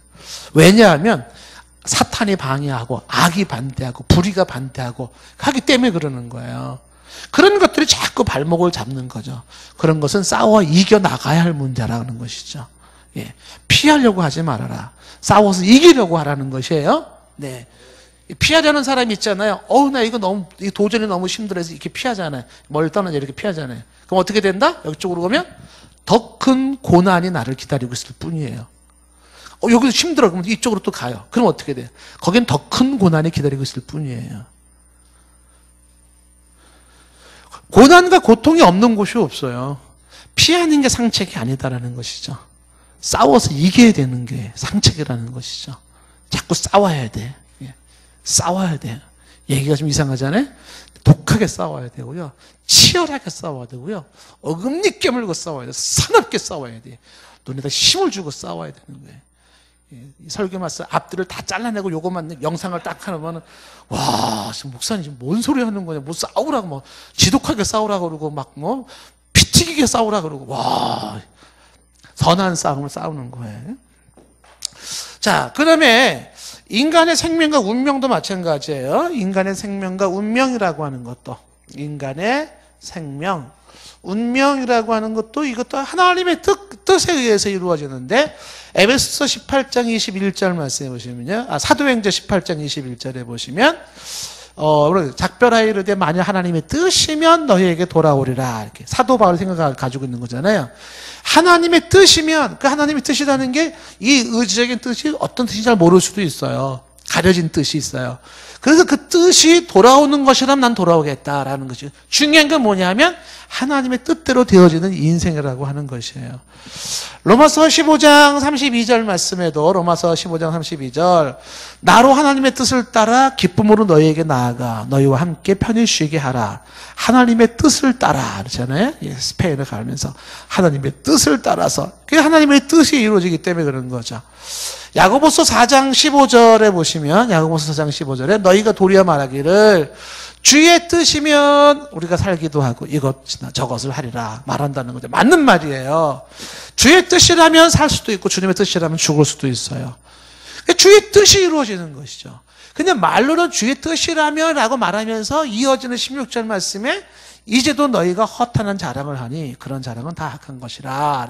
왜냐하면 사탄이 방해하고 악이 반대하고 불의가 반대하고 하기 때문에 그러는 거예요. 그런 것들이 자꾸 발목을 잡는 거죠. 그런 것은 싸워 이겨나가야 할 문제라는 것이죠. 예. 피하려고 하지 말아라. 싸워서 이기려고 하라는 것이에요. 네. 피하려는 사람이 있잖아요. 나 이거 이 도전이 너무 힘들어서 이렇게 피하잖아요. 멀리 떠나서 이렇게 피하잖아요. 그럼 어떻게 된다? 여기쪽으로 가면 더 큰 고난이 나를 기다리고 있을 뿐이에요. 여기서 힘들어. 그러면 이쪽으로 또 가요. 그럼 어떻게 돼요? 거긴 더 큰 고난이 기다리고 있을 뿐이에요. 고난과 고통이 없는 곳이 없어요. 피하는 게 상책이 아니다라는 것이죠. 싸워서 이겨야 되는 게 상책이라는 것이죠. 자꾸 싸워야 돼. 싸워야 돼. 얘기가 좀 이상하잖아요? 독하게 싸워야 되고요. 치열하게 싸워야 되고요. 어금니 깨물고 싸워야 돼. 사납게 싸워야 돼. 눈에다 힘을 주고 싸워야 되는 거예요. 설교 마스 앞뒤를 다 잘라내고 요것만 영상을 딱 하면 와, 지금 목사님 지금 뭔 소리 하는 거냐? 뭐 싸우라고 뭐 지독하게 싸우라고 그러고 막 뭐 피 튀기게 싸우라고 그러고 와, 선한 싸움을 싸우는 거예요. 자, 그다음에 인간의 생명과 운명도 마찬가지예요. 인간의 생명과 운명이라고 하는 것도, 인간의 생명, 운명이라고 하는 것도 이것도 하나님의 뜻에 의해서 이루어지는데, 에베소서 18장 21절 말씀해 보시면요. 사도행전 18장 21절에 보시면, 작별하여 이르되 만일 하나님의 뜻이면 너희에게 돌아오리라. 이렇게 사도 바울 생각을 가지고 있는 거잖아요. 하나님의 뜻이면, 그 하나님의 뜻이라는 게 이 의지적인 뜻이 어떤 뜻인지 잘 모를 수도 있어요. 가려진 뜻이 있어요. 그래서 그 뜻이 돌아오는 것이라면 난 돌아오겠다라는 것이 중요한 건 뭐냐면 하나님의 뜻대로 되어지는 인생이라고 하는 것이에요. 로마서 15장 32절 말씀에도 로마서 15장 32절 나로 하나님의 뜻을 따라 기쁨으로 너희에게 나아가 너희와 함께 편히 쉬게 하라. 하나님의 뜻을 따라 그러잖아요. 스페인을 가면서 하나님의 뜻을 따라서 그게 하나님의 뜻이 이루어지기 때문에 그런 거죠. 야고보서 4장 15절에 보시면 야고보서 4장 15절에 너희가 도리어 말하기를 주의 뜻이면 우리가 살기도 하고 이것이나 저것을 하리라 말한다는 거죠. 맞는 말이에요. 주의 뜻이라면 살 수도 있고 주님의 뜻이라면 죽을 수도 있어요. 주의 뜻이 이루어지는 것이죠. 근데 말로는 주의 뜻이라면 라고 말하면서 이어지는 16절 말씀에 이제도 너희가 허탄한 자랑을 하니 그런 자랑은 다 악한 것이라.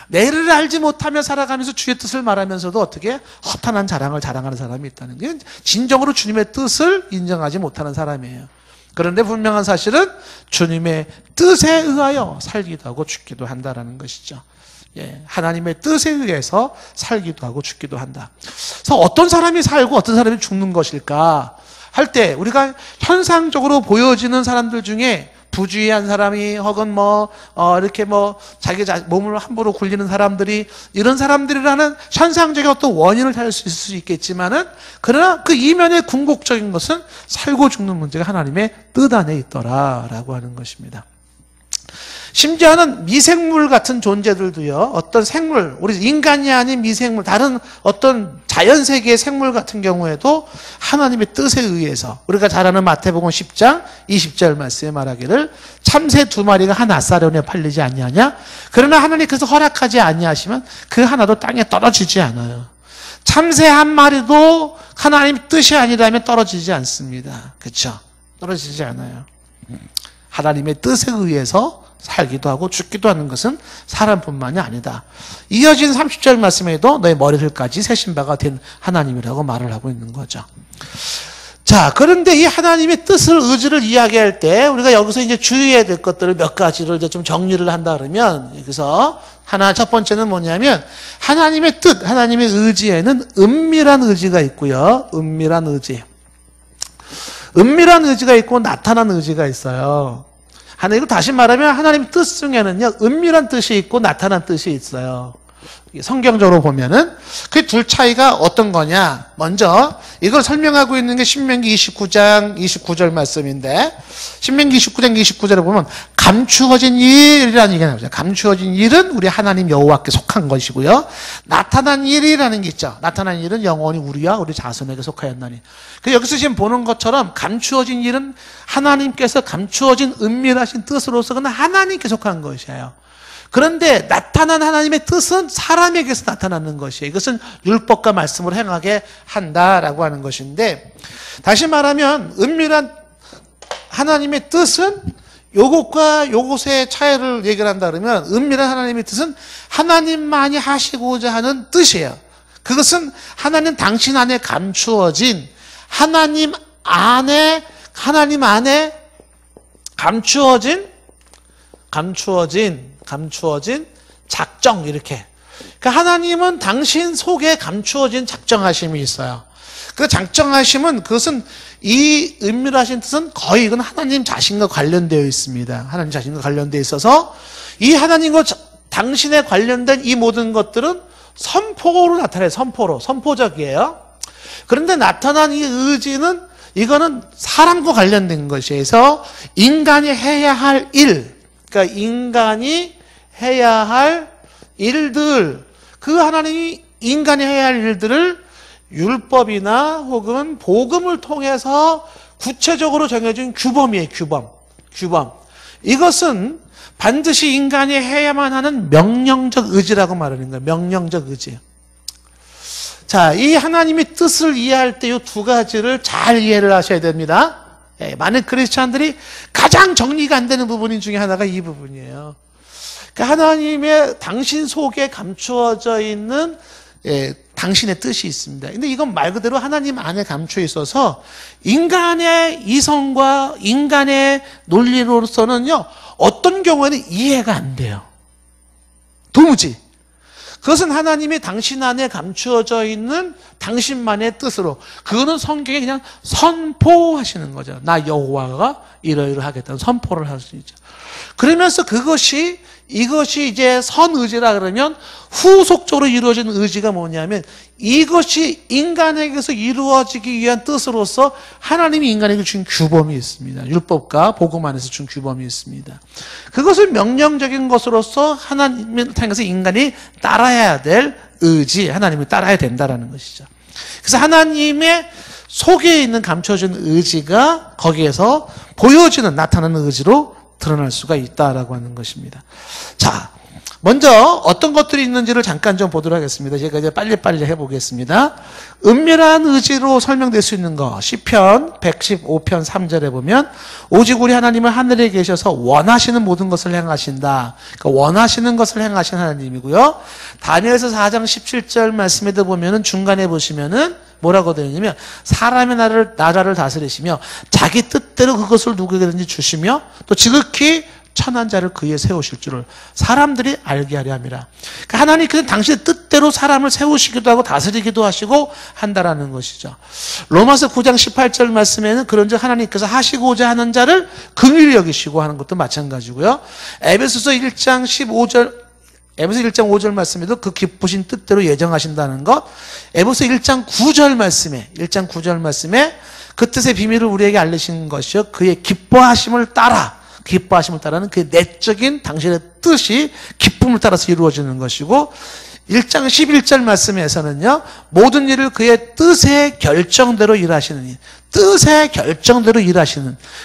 내를 알지 못하며 살아가면서 주의 뜻을 말하면서도 어떻게 허탄한 자랑을 자랑하는 사람이 있다는 게 진정으로 주님의 뜻을 인정하지 못하는 사람이에요. 그런데 분명한 사실은 주님의 뜻에 의하여 살기도 하고 죽기도 한다라는 것이죠. 예, 하나님의 뜻에 의해서 살기도 하고 죽기도 한다. 그래서 어떤 사람이 살고 어떤 사람이 죽는 것일까 할 때 우리가 현상적으로 보여지는 사람들 중에 부주의한 사람이 혹은 이렇게 자기 몸을 함부로 굴리는 사람들이 이런 사람들이라는 현상적인 어떤 원인을 찾을 수 있을 수 있겠지만은 그러나 그 이면의 궁극적인 것은 살고 죽는 문제가 하나님의 뜻 안에 있더라라고 하는 것입니다. 심지어는 미생물 같은 존재들도요, 어떤 생물, 우리 인간이 아닌 미생물, 다른 어떤 자연세계의 생물 같은 경우에도 하나님의 뜻에 의해서 우리가 잘 아는 마태복음 10장 20절 말씀에 말하기를 참새 2마리가 한 앗사련에 팔리지 아니하냐? 그러나 하나님께서 허락하지 아니하시면 그 하나도 땅에 떨어지지 않아요. 참새 1마리도 하나님 뜻이 아니라면 떨어지지 않습니다. 그렇죠? 떨어지지 않아요. 하나님의 뜻에 의해서 살기도 하고 죽기도 하는 것은 사람뿐만이 아니다. 이어진 30절 말씀에도 너의 머리들까지 세신 바가 된 하나님이라고 말을 하고 있는 거죠. 자, 그런데 이 하나님의 뜻을, 의지를 이야기할 때 우리가 여기서 이제 주의해야 될 것들을 몇 가지를 이제 좀 정리를 한다 그러면 여기서 첫 번째는 뭐냐면 하나님의 뜻, 하나님의 의지에는 은밀한 의지가 있고요. 은밀한 의지. 은밀한 의지가 있고 나타난 의지가 있어요. 이거 다시 말하면 하나님 뜻 중에는요, 은밀한 뜻이 있고 나타난 뜻이 있어요. 성경적으로 보면은 그 둘 차이가 어떤 거냐? 먼저 이걸 설명하고 있는 게 신명기 29장 29절 말씀인데, 신명기 29장 29절에 보면 감추어진 일이라는 얘기가 나오죠. 감추어진 일은 우리 하나님 여호와께 속한 것이고요. 나타난 일이라는 게 있죠. 나타난 일은 영원히 우리와 우리 자손에게 속하였나니. 여기서 지금 보는 것처럼 감추어진 일은 하나님께서 감추어진 은밀하신 뜻으로서 그는 하나님께 속한 것이에요. 그런데 나타난 하나님의 뜻은 사람에게서 나타나는 것이에요. 이것은 율법과 말씀을 행하게 한다라고 하는 것인데, 다시 말하면 은밀한 하나님의 뜻은 요것과 요것의 차이를 얘기를 한다 그러면, 은밀한 하나님의 뜻은 하나님만이 하시고자 하는 뜻이에요. 그것은 하나님 당신 안에 감추어진, 하나님 안에 감추어진 작정, 이렇게. 그러니까 하나님은 당신 속에 감추어진 작정하심이 있어요. 그 작정하심은, 그것은 이 은밀하신 뜻은 거의 이건 하나님 자신과 관련되어 있습니다. 하나님 자신과 관련되어 있어서 이 하나님과 당신에 관련된 이 모든 것들은 선포로 나타나요. 선포적이에요. 그런데 나타난 이 의지는, 이거는 사람과 관련된 것이에요. 그래서 인간이 해야 할 일, 그러니까 인간이 해야 할 일들, 그 하나님이 인간이 해야 할 일들을 율법이나 혹은 복음을 통해서 구체적으로 정해진 규범이에요. 규범. 이것은 반드시 인간이 해야만 하는 명령적 의지라고 말하는 거예요. 명령적 의지. 자, 이 하나님의 뜻을 이해할 때 이 두 가지를 잘 이해를 하셔야 됩니다. 많은 크리스찬들이 가장 정리가 안 되는 부분 중에 하나가 이 부분이에요. 그러니까 하나님의 당신 속에 감추어져 있는 당신의 뜻이 있습니다. 근데 이건 말 그대로 하나님 안에 감추어 있어서 인간의 이성과 인간의 논리로서는요, 어떤 경우에는 이해가 안 돼요. 도무지. 그것은 하나님이 당신 안에 감추어져 있는 당신만의 뜻으로, 그거는 성경에 그냥 선포하시는 거죠. 나 여호와가 이러이러하겠다는 선포를 할 수 있죠. 그러면서 이것이 이제 선의지라 그러면 후속적으로 이루어진 의지가 뭐냐면, 이것이 인간에게서 이루어지기 위한 뜻으로서 하나님이 인간에게 준 규범이 있습니다. 율법과 복음 안에서 준 규범이 있습니다. 그것을 명령적인 것으로서 하나님을 통해서 인간이 따라야 될 의지, 하나님을 따라야 된다라는 것이죠. 그래서 하나님의 속에 있는 감춰진 의지가 거기에서 보여지는 나타나는 의지로 드러날 수가 있다라고 하는 것입니다. 자, 먼저 어떤 것들이 있는지를 잠깐 좀 보도록 하겠습니다. 제가 이제 빨리빨리 해보겠습니다. 은밀한 의지로 설명될 수 있는 거, 시편 115편 3절에 보면 오직 우리 하나님은 하늘에 계셔서 원하시는 모든 것을 행하신다. 그러니까 원하시는 것을 행하신 하나님이고요. 다니엘서 4장 17절 말씀에도 보면은 중간에 보시면은 뭐라고 되어 있냐면 사람의 나라를 다스리시며 자기 뜻대로 그것을 누구에게든지 주시며 또 지극히 천한 자를 그에 세우실 줄을 사람들이 알게 하려 함이라. 그러니까 하나님께서는 당신의 뜻대로 사람을 세우시기도 하고 다스리기도 하시고 한다라는 것이죠. 로마서 9장 18절 말씀에는 그런즉 하나님께서 하시고자 하는 자를 긍휼히 여기시고 하는 것도 마찬가지고요. 에베소서 1장 5절 말씀에도 그 기쁘신 뜻대로 예정하신다는 것. 에베소 1장 9절 말씀에 그 뜻의 비밀을 우리에게 알리신 것이요 그의 기뻐하심을 따라는 그 내적인 당신의 뜻이 기쁨을 따라서 이루어지는 것이고, 1장 11절 말씀에서는요, 모든 일을 그의 뜻의 결정대로 일하시는,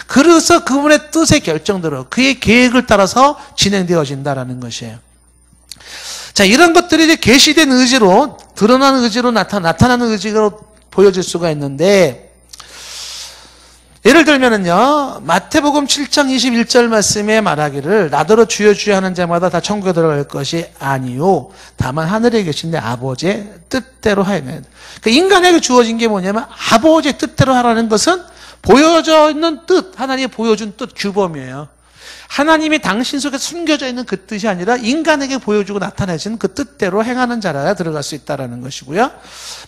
그래서 그분의 뜻의 결정대로, 그의 계획을 따라서 진행되어진다라는 것이에요. 자, 이런 것들이 이제 계시된 의지로, 드러나는 의지로 나타나는 의지로 보여질 수가 있는데, 예를 들면은요, 마태복음 7장 21절 말씀에 말하기를 나더러 주여 주여 하는 자마다 다 천국에 들어갈 것이 아니요 다만 하늘에 계신 내 아버지의 뜻대로 하여야. 그러니까 인간에게 주어진 게 뭐냐면 아버지의 뜻대로 하라는 것은 보여져 있는 뜻, 하나님이 보여준 뜻, 규범이에요. 하나님이 당신 속에 숨겨져 있는 그 뜻이 아니라 인간에게 보여주고 나타내신 그 뜻대로 행하는 자라야 들어갈 수 있다는 것이고요.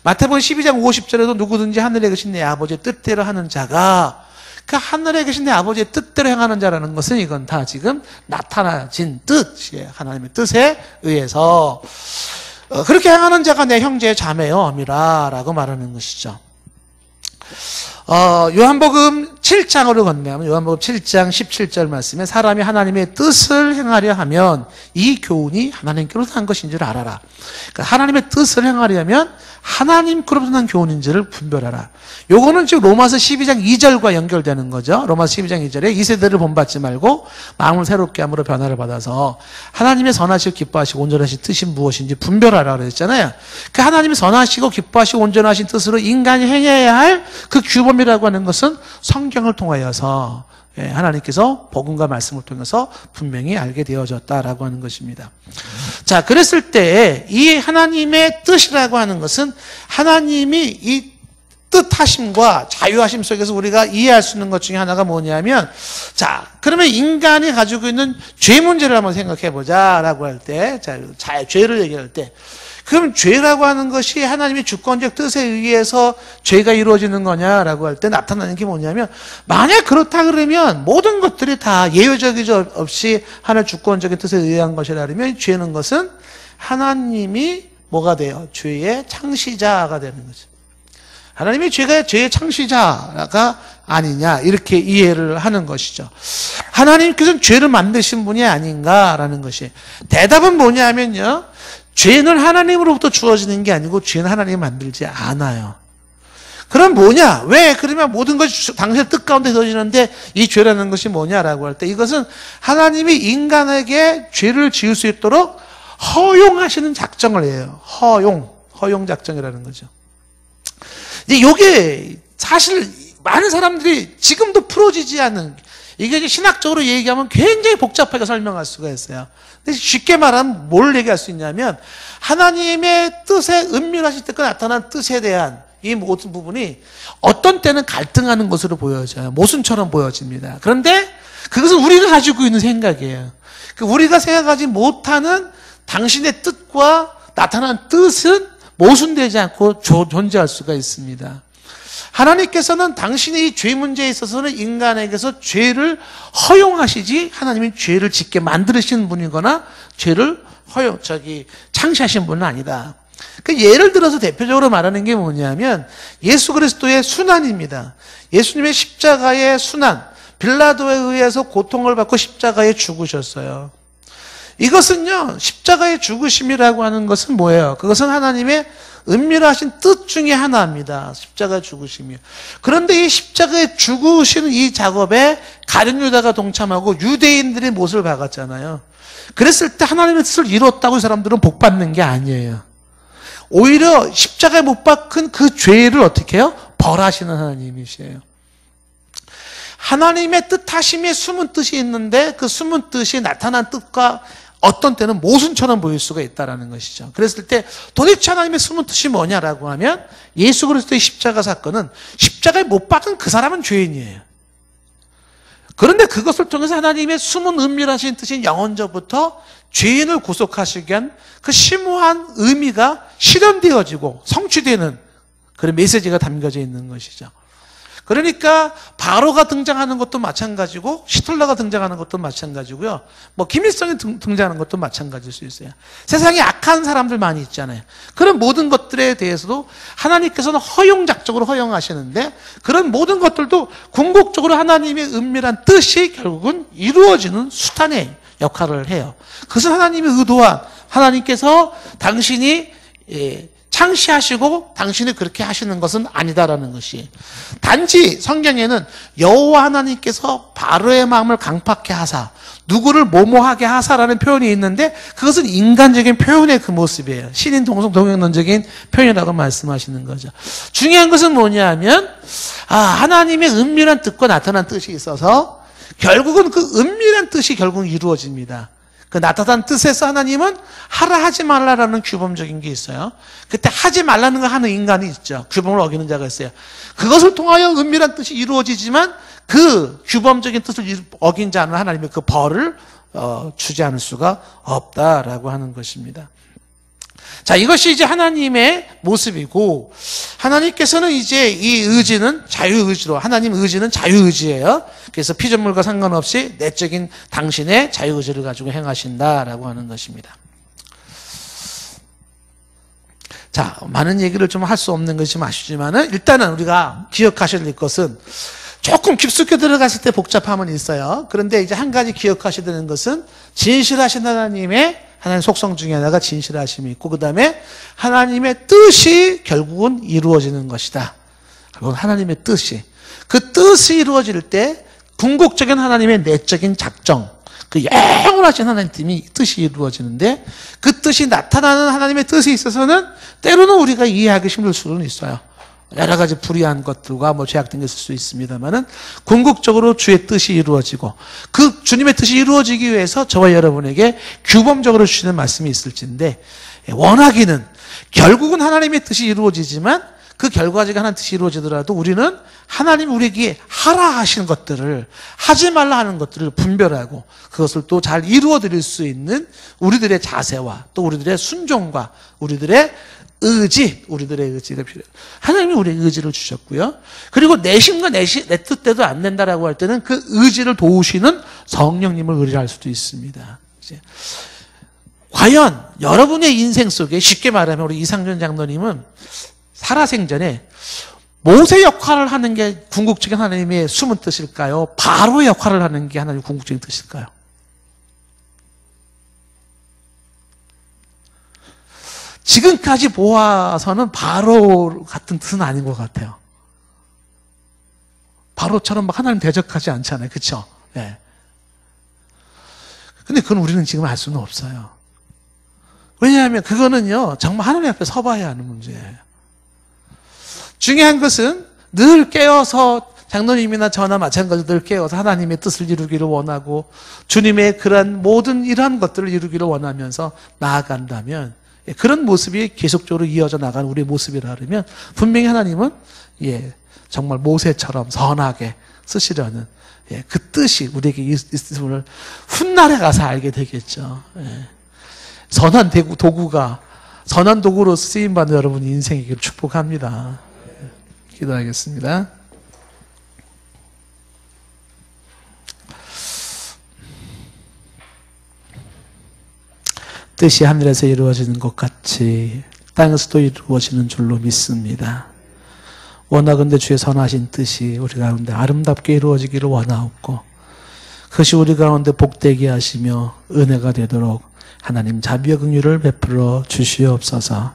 마태복음 12장 50절에도 누구든지 하늘에 계신 내 아버지의 뜻대로 하는 자가, 그 하늘에 계신 내 아버지의 뜻대로 행하는 자라는 것은 이건 다 지금 나타나진 뜻이에요. 하나님의 뜻에 의해서 그렇게 행하는 자가 내 형제 자매요 엄이라 라고 말하는 것이죠. 요한복음 7장으로 건너면 요한복음 7장 17절 말씀에 사람이 하나님의 뜻을 행하려 하면 이 교훈이 하나님께로부터 난 것인 줄 알아라. 그러니까 하나님의 뜻을 행하려면 하나님께로부터 난 교훈인지를 분별하라. 요거는 지금 로마서 12장 2절과 연결되는 거죠. 로마서 12장 2절에 이 세대를 본받지 말고 마음을 새롭게 함으로 변화를 받아서 하나님의 선하시고 기뻐하시고 온전하신 뜻이 무엇인지 분별하라 그랬잖아요. 그 하나님의 선하시고 기뻐하시고 온전하신 뜻으로 인간이 행해야 할 그 규범이라고 하는 것은 성경을 통하여서 하나님께서 복음과 말씀을 통해서 분명히 알게 되어졌다라고 하는 것입니다. 자, 그랬을 때 이 하나님의 뜻이라고 하는 것은 하나님이 이 뜻하심과 자유하심 속에서 우리가 이해할 수 있는 것 중에 하나가 뭐냐면, 자, 그러면 인간이 가지고 있는 죄 문제를 한번 생각해 보자라고 할 때, 자, 죄를 얘기할 때, 그럼 죄라고 하는 것이 하나님의 주권적 뜻에 의해서 죄가 이루어지는 거냐라고 할 때 나타나는 게 뭐냐면, 만약 그렇다 그러면 모든 것들이 다 예외적이지 없이 하나님의 주권적인 뜻에 의한 것이라면 죄는 것은 하나님이 뭐가 돼요? 죄의 창시자가 되는 거죠. 하나님이 죄의 창시자가 아니냐 이렇게 이해를 하는 것이죠. 하나님께서는 죄를 만드신 분이 아닌가라는 것이, 대답은 뭐냐면요, 죄는 하나님으로부터 주어지는 게 아니고 죄는 하나님이 만들지 않아요. 그럼 뭐냐? 왜? 그러면 모든 것이 당신의 뜻 가운데 넣어지는데 이 죄라는 것이 뭐냐라고 할 때, 이것은 하나님이 인간에게 죄를 지을 수 있도록 허용하시는 작정을 해요. 허용 작정이라는 거죠. 이제 이게 사실 많은 사람들이 지금도 풀어지지 않는, 이게 신학적으로 얘기하면 굉장히 복잡하게 설명할 수가 있어요. 근데 쉽게 말하면 뭘 얘기할 수 있냐면, 하나님의 뜻에 은밀하실 때 나타난 뜻에 대한 이 모든 부분이 어떤 때는 갈등하는 것으로 보여져요. 모순처럼 보여집니다. 그런데 그것은 우리가 가지고 있는 생각이에요. 우리가 생각하지 못하는 당신의 뜻과 나타난 뜻은 모순되지 않고 존재할 수가 있습니다. 하나님께서는 당신의 이 죄 문제에 있어서는 인간에게서 죄를 허용하시지, 하나님이 죄를 짓게 만드신 분이거나 죄를 창시하신 분은 아니다. 그러니까 예를 들어서 대표적으로 말하는 게 뭐냐면 예수 그리스도의 순환입니다. 예수님의 십자가의 순환, 빌라도에 의해서 고통을 받고 십자가에 죽으셨어요. 이것은요, 십자가의 죽으심이라고 하는 것은 뭐예요? 그것은 하나님의 은밀하신 뜻 중에 하나입니다. 십자가 죽으심이요. 그런데 이 십자가에 죽으시는 이 작업에 가룟 유다가 동참하고 유대인들의 못을 박았잖아요. 그랬을 때 하나님의 뜻을 이뤘다고 이 사람들은 복 받는 게 아니에요. 오히려 십자가에 못 박은 그 죄를 어떻게 해요? 벌하시는 하나님이시에요. 하나님의 뜻하심에 숨은 뜻이 있는데 그 숨은 뜻이 나타난 뜻과 어떤 때는 모순처럼 보일 수가 있다는 것이죠. 그랬을 때 도대체 하나님의 숨은 뜻이 뭐냐라고 하면 예수 그리스도의 십자가 사건은 십자가에 못 박은 그 사람은 죄인이에요. 그런데 그것을 통해서 하나님의 숨은 은밀하신 뜻인 영원전부터 죄인을 구속하시기 위한 그 심오한 의미가 실현되어지고 성취되는 그런 메시지가 담겨져 있는 것이죠. 그러니까 바로가 등장하는 것도 마찬가지고 히틀러가 등장하는 것도 마찬가지고요. 뭐 김일성이 등장하는 것도 마찬가지일 수 있어요. 세상에 악한 사람들 많이 있잖아요. 그런 모든 것들에 대해서도 하나님께서는 허용작적으로 허용하시는데 그런 모든 것들도 궁극적으로 하나님의 은밀한 뜻이 결국은 이루어지는 수단의 역할을 해요. 그것은 하나님의 의도와 하나님께서 당신이 창시하시고 당신이 그렇게 하시는 것은 아니다라는 것이. 단지 성경에는 여호와 하나님께서 바로의 마음을 강팍해 하사 누구를 모모하게 하사라는 표현이 있는데 그것은 인간적인 표현의 그 모습이에요. 신인 동성 동영론적인 표현이라고 말씀하시는 거죠. 중요한 것은 뭐냐 하면 하나님의 은밀한 뜻과 나타난 뜻이 있어서 결국은 그 은밀한 뜻이 결국 이루어집니다. 그 나타난 뜻에서 하나님은 하라 하지 말라라는 규범적인 게 있어요. 그때 하지 말라는 거 하는 인간이 있죠. 규범을 어기는 자가 있어요. 그것을 통하여 은밀한 뜻이 이루어지지만 그 규범적인 뜻을 어긴 자는 하나님의 그 벌을 주지 않을 수가 없다라고 하는 것입니다. 자, 이것이 이제 하나님의 모습이고 하나님께서는 이제 이 의지는 자유의지로 하나님 의지는 자유의지예요. 그래서 피조물과 상관없이 내적인 당신의 자유의지를 가지고 행하신다라고 하는 것입니다. 자, 많은 얘기를 좀 할 수 없는 것이 아시지만은 일단은 우리가 기억하셔야 될 것은 조금 깊숙이 들어갔을 때 복잡함은 있어요. 그런데 이제 한 가지 기억하셔야 되는 것은 진실하신 하나님 속성 중에 하나가 진실하심이 있고 그 다음에 하나님의 뜻이 결국은 이루어지는 것이다. 결국은 하나님의 뜻이. 그 뜻이 이루어질 때 궁극적인 하나님의 내적인 작정, 그 영원하신 하나님의 뜻이 이루어지는데 그 뜻이 나타나는 하나님의 뜻에 있어서는 때로는 우리가 이해하기 힘들 수는 있어요. 여러 가지 불이한 것들과 죄악된 게 있을 수 있습니다만은 궁극적으로 주의 뜻이 이루어지고 그 주님의 뜻이 이루어지기 위해서 저와 여러분에게 규범적으로 주시는 말씀이 있을진데 원하기는 결국은 하나님의 뜻이 이루어지지만 그 결과적인 하나님의 뜻이 이루어지더라도 우리는 하나님 우리에게 하라 하시는 것들을 하지 말라 하는 것들을 분별하고 그것을 또 잘 이루어 드릴 수 있는 우리들의 자세와 또 우리들의 순종과 우리들의 우리들의 의지가 필요해요. 하나님이 우리의 의지를 주셨고요. 그리고 내 힘과 내 뜻대로 안 된다라고 할 때는 그 의지를 도우시는 성령님을 의뢰할 수도 있습니다. 이제 과연 여러분의 인생 속에 쉽게 말하면 우리 이상준 장로님은 살아생전에 모세 역할을 하는 게 궁극적인 하나님의 숨은 뜻일까요? 바로의 역할을 하는 게 하나님의 궁극적인 뜻일까요? 지금까지 보아서는 바로 같은 뜻은 아닌 것 같아요. 바로처럼 막 하나님 대적하지 않잖아요. 그렇죠? 네. 근데 그건 우리는 지금 알 수는 없어요. 왜냐하면 그거는요 정말 하나님 앞에 서봐야 하는 문제예요. 중요한 것은 늘 깨어서 장로님이나 저나 마찬가지로 늘 깨어서 하나님의 뜻을 이루기를 원하고 주님의 그런 모든 이러한 것들을 이루기를 원하면서 나아간다면 그런 모습이 계속적으로 이어져 나가는 우리의 모습이라 그러면 분명히 하나님은 정말 모세처럼 선하게 쓰시려는 그 뜻이 우리에게 있음을 훗날에 가서 알게 되겠죠. 선한 도구로 쓰임받는 여러분 인생이기를 축복합니다. 기도하겠습니다. 뜻이 하늘에서 이루어지는 것 같이 땅에서도 이루어지는 줄로 믿습니다. 원하건대 주의 선하신 뜻이 우리 가운데 아름답게 이루어지기를 원하옵고 그것이 우리 가운데 복되게 하시며 은혜가 되도록 하나님 자비와 긍휼을 베풀어 주시옵소서.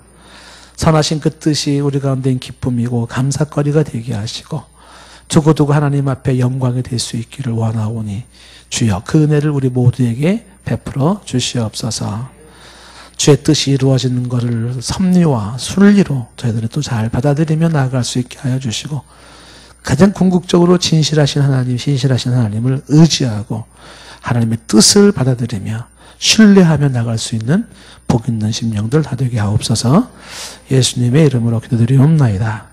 선하신 그 뜻이 우리 가운데 기쁨이고 감사거리가 되게 하시고 두고두고 하나님 앞에 영광이 될 수 있기를 원하오니 주여 그 은혜를 우리 모두에게 베풀어 주시옵소서. 주의 뜻이 이루어지는 것을 섭리와 순리로 저희들이 또 잘 받아들이며 나아갈 수 있게 하여 주시고 가장 궁극적으로 진실하신 하나님, 신실하신 하나님을 의지하고 하나님의 뜻을 받아들이며 신뢰하며 나갈 수 있는 복 있는 심령들 다 되게 하옵소서. 예수님의 이름으로 기도드리옵나이다.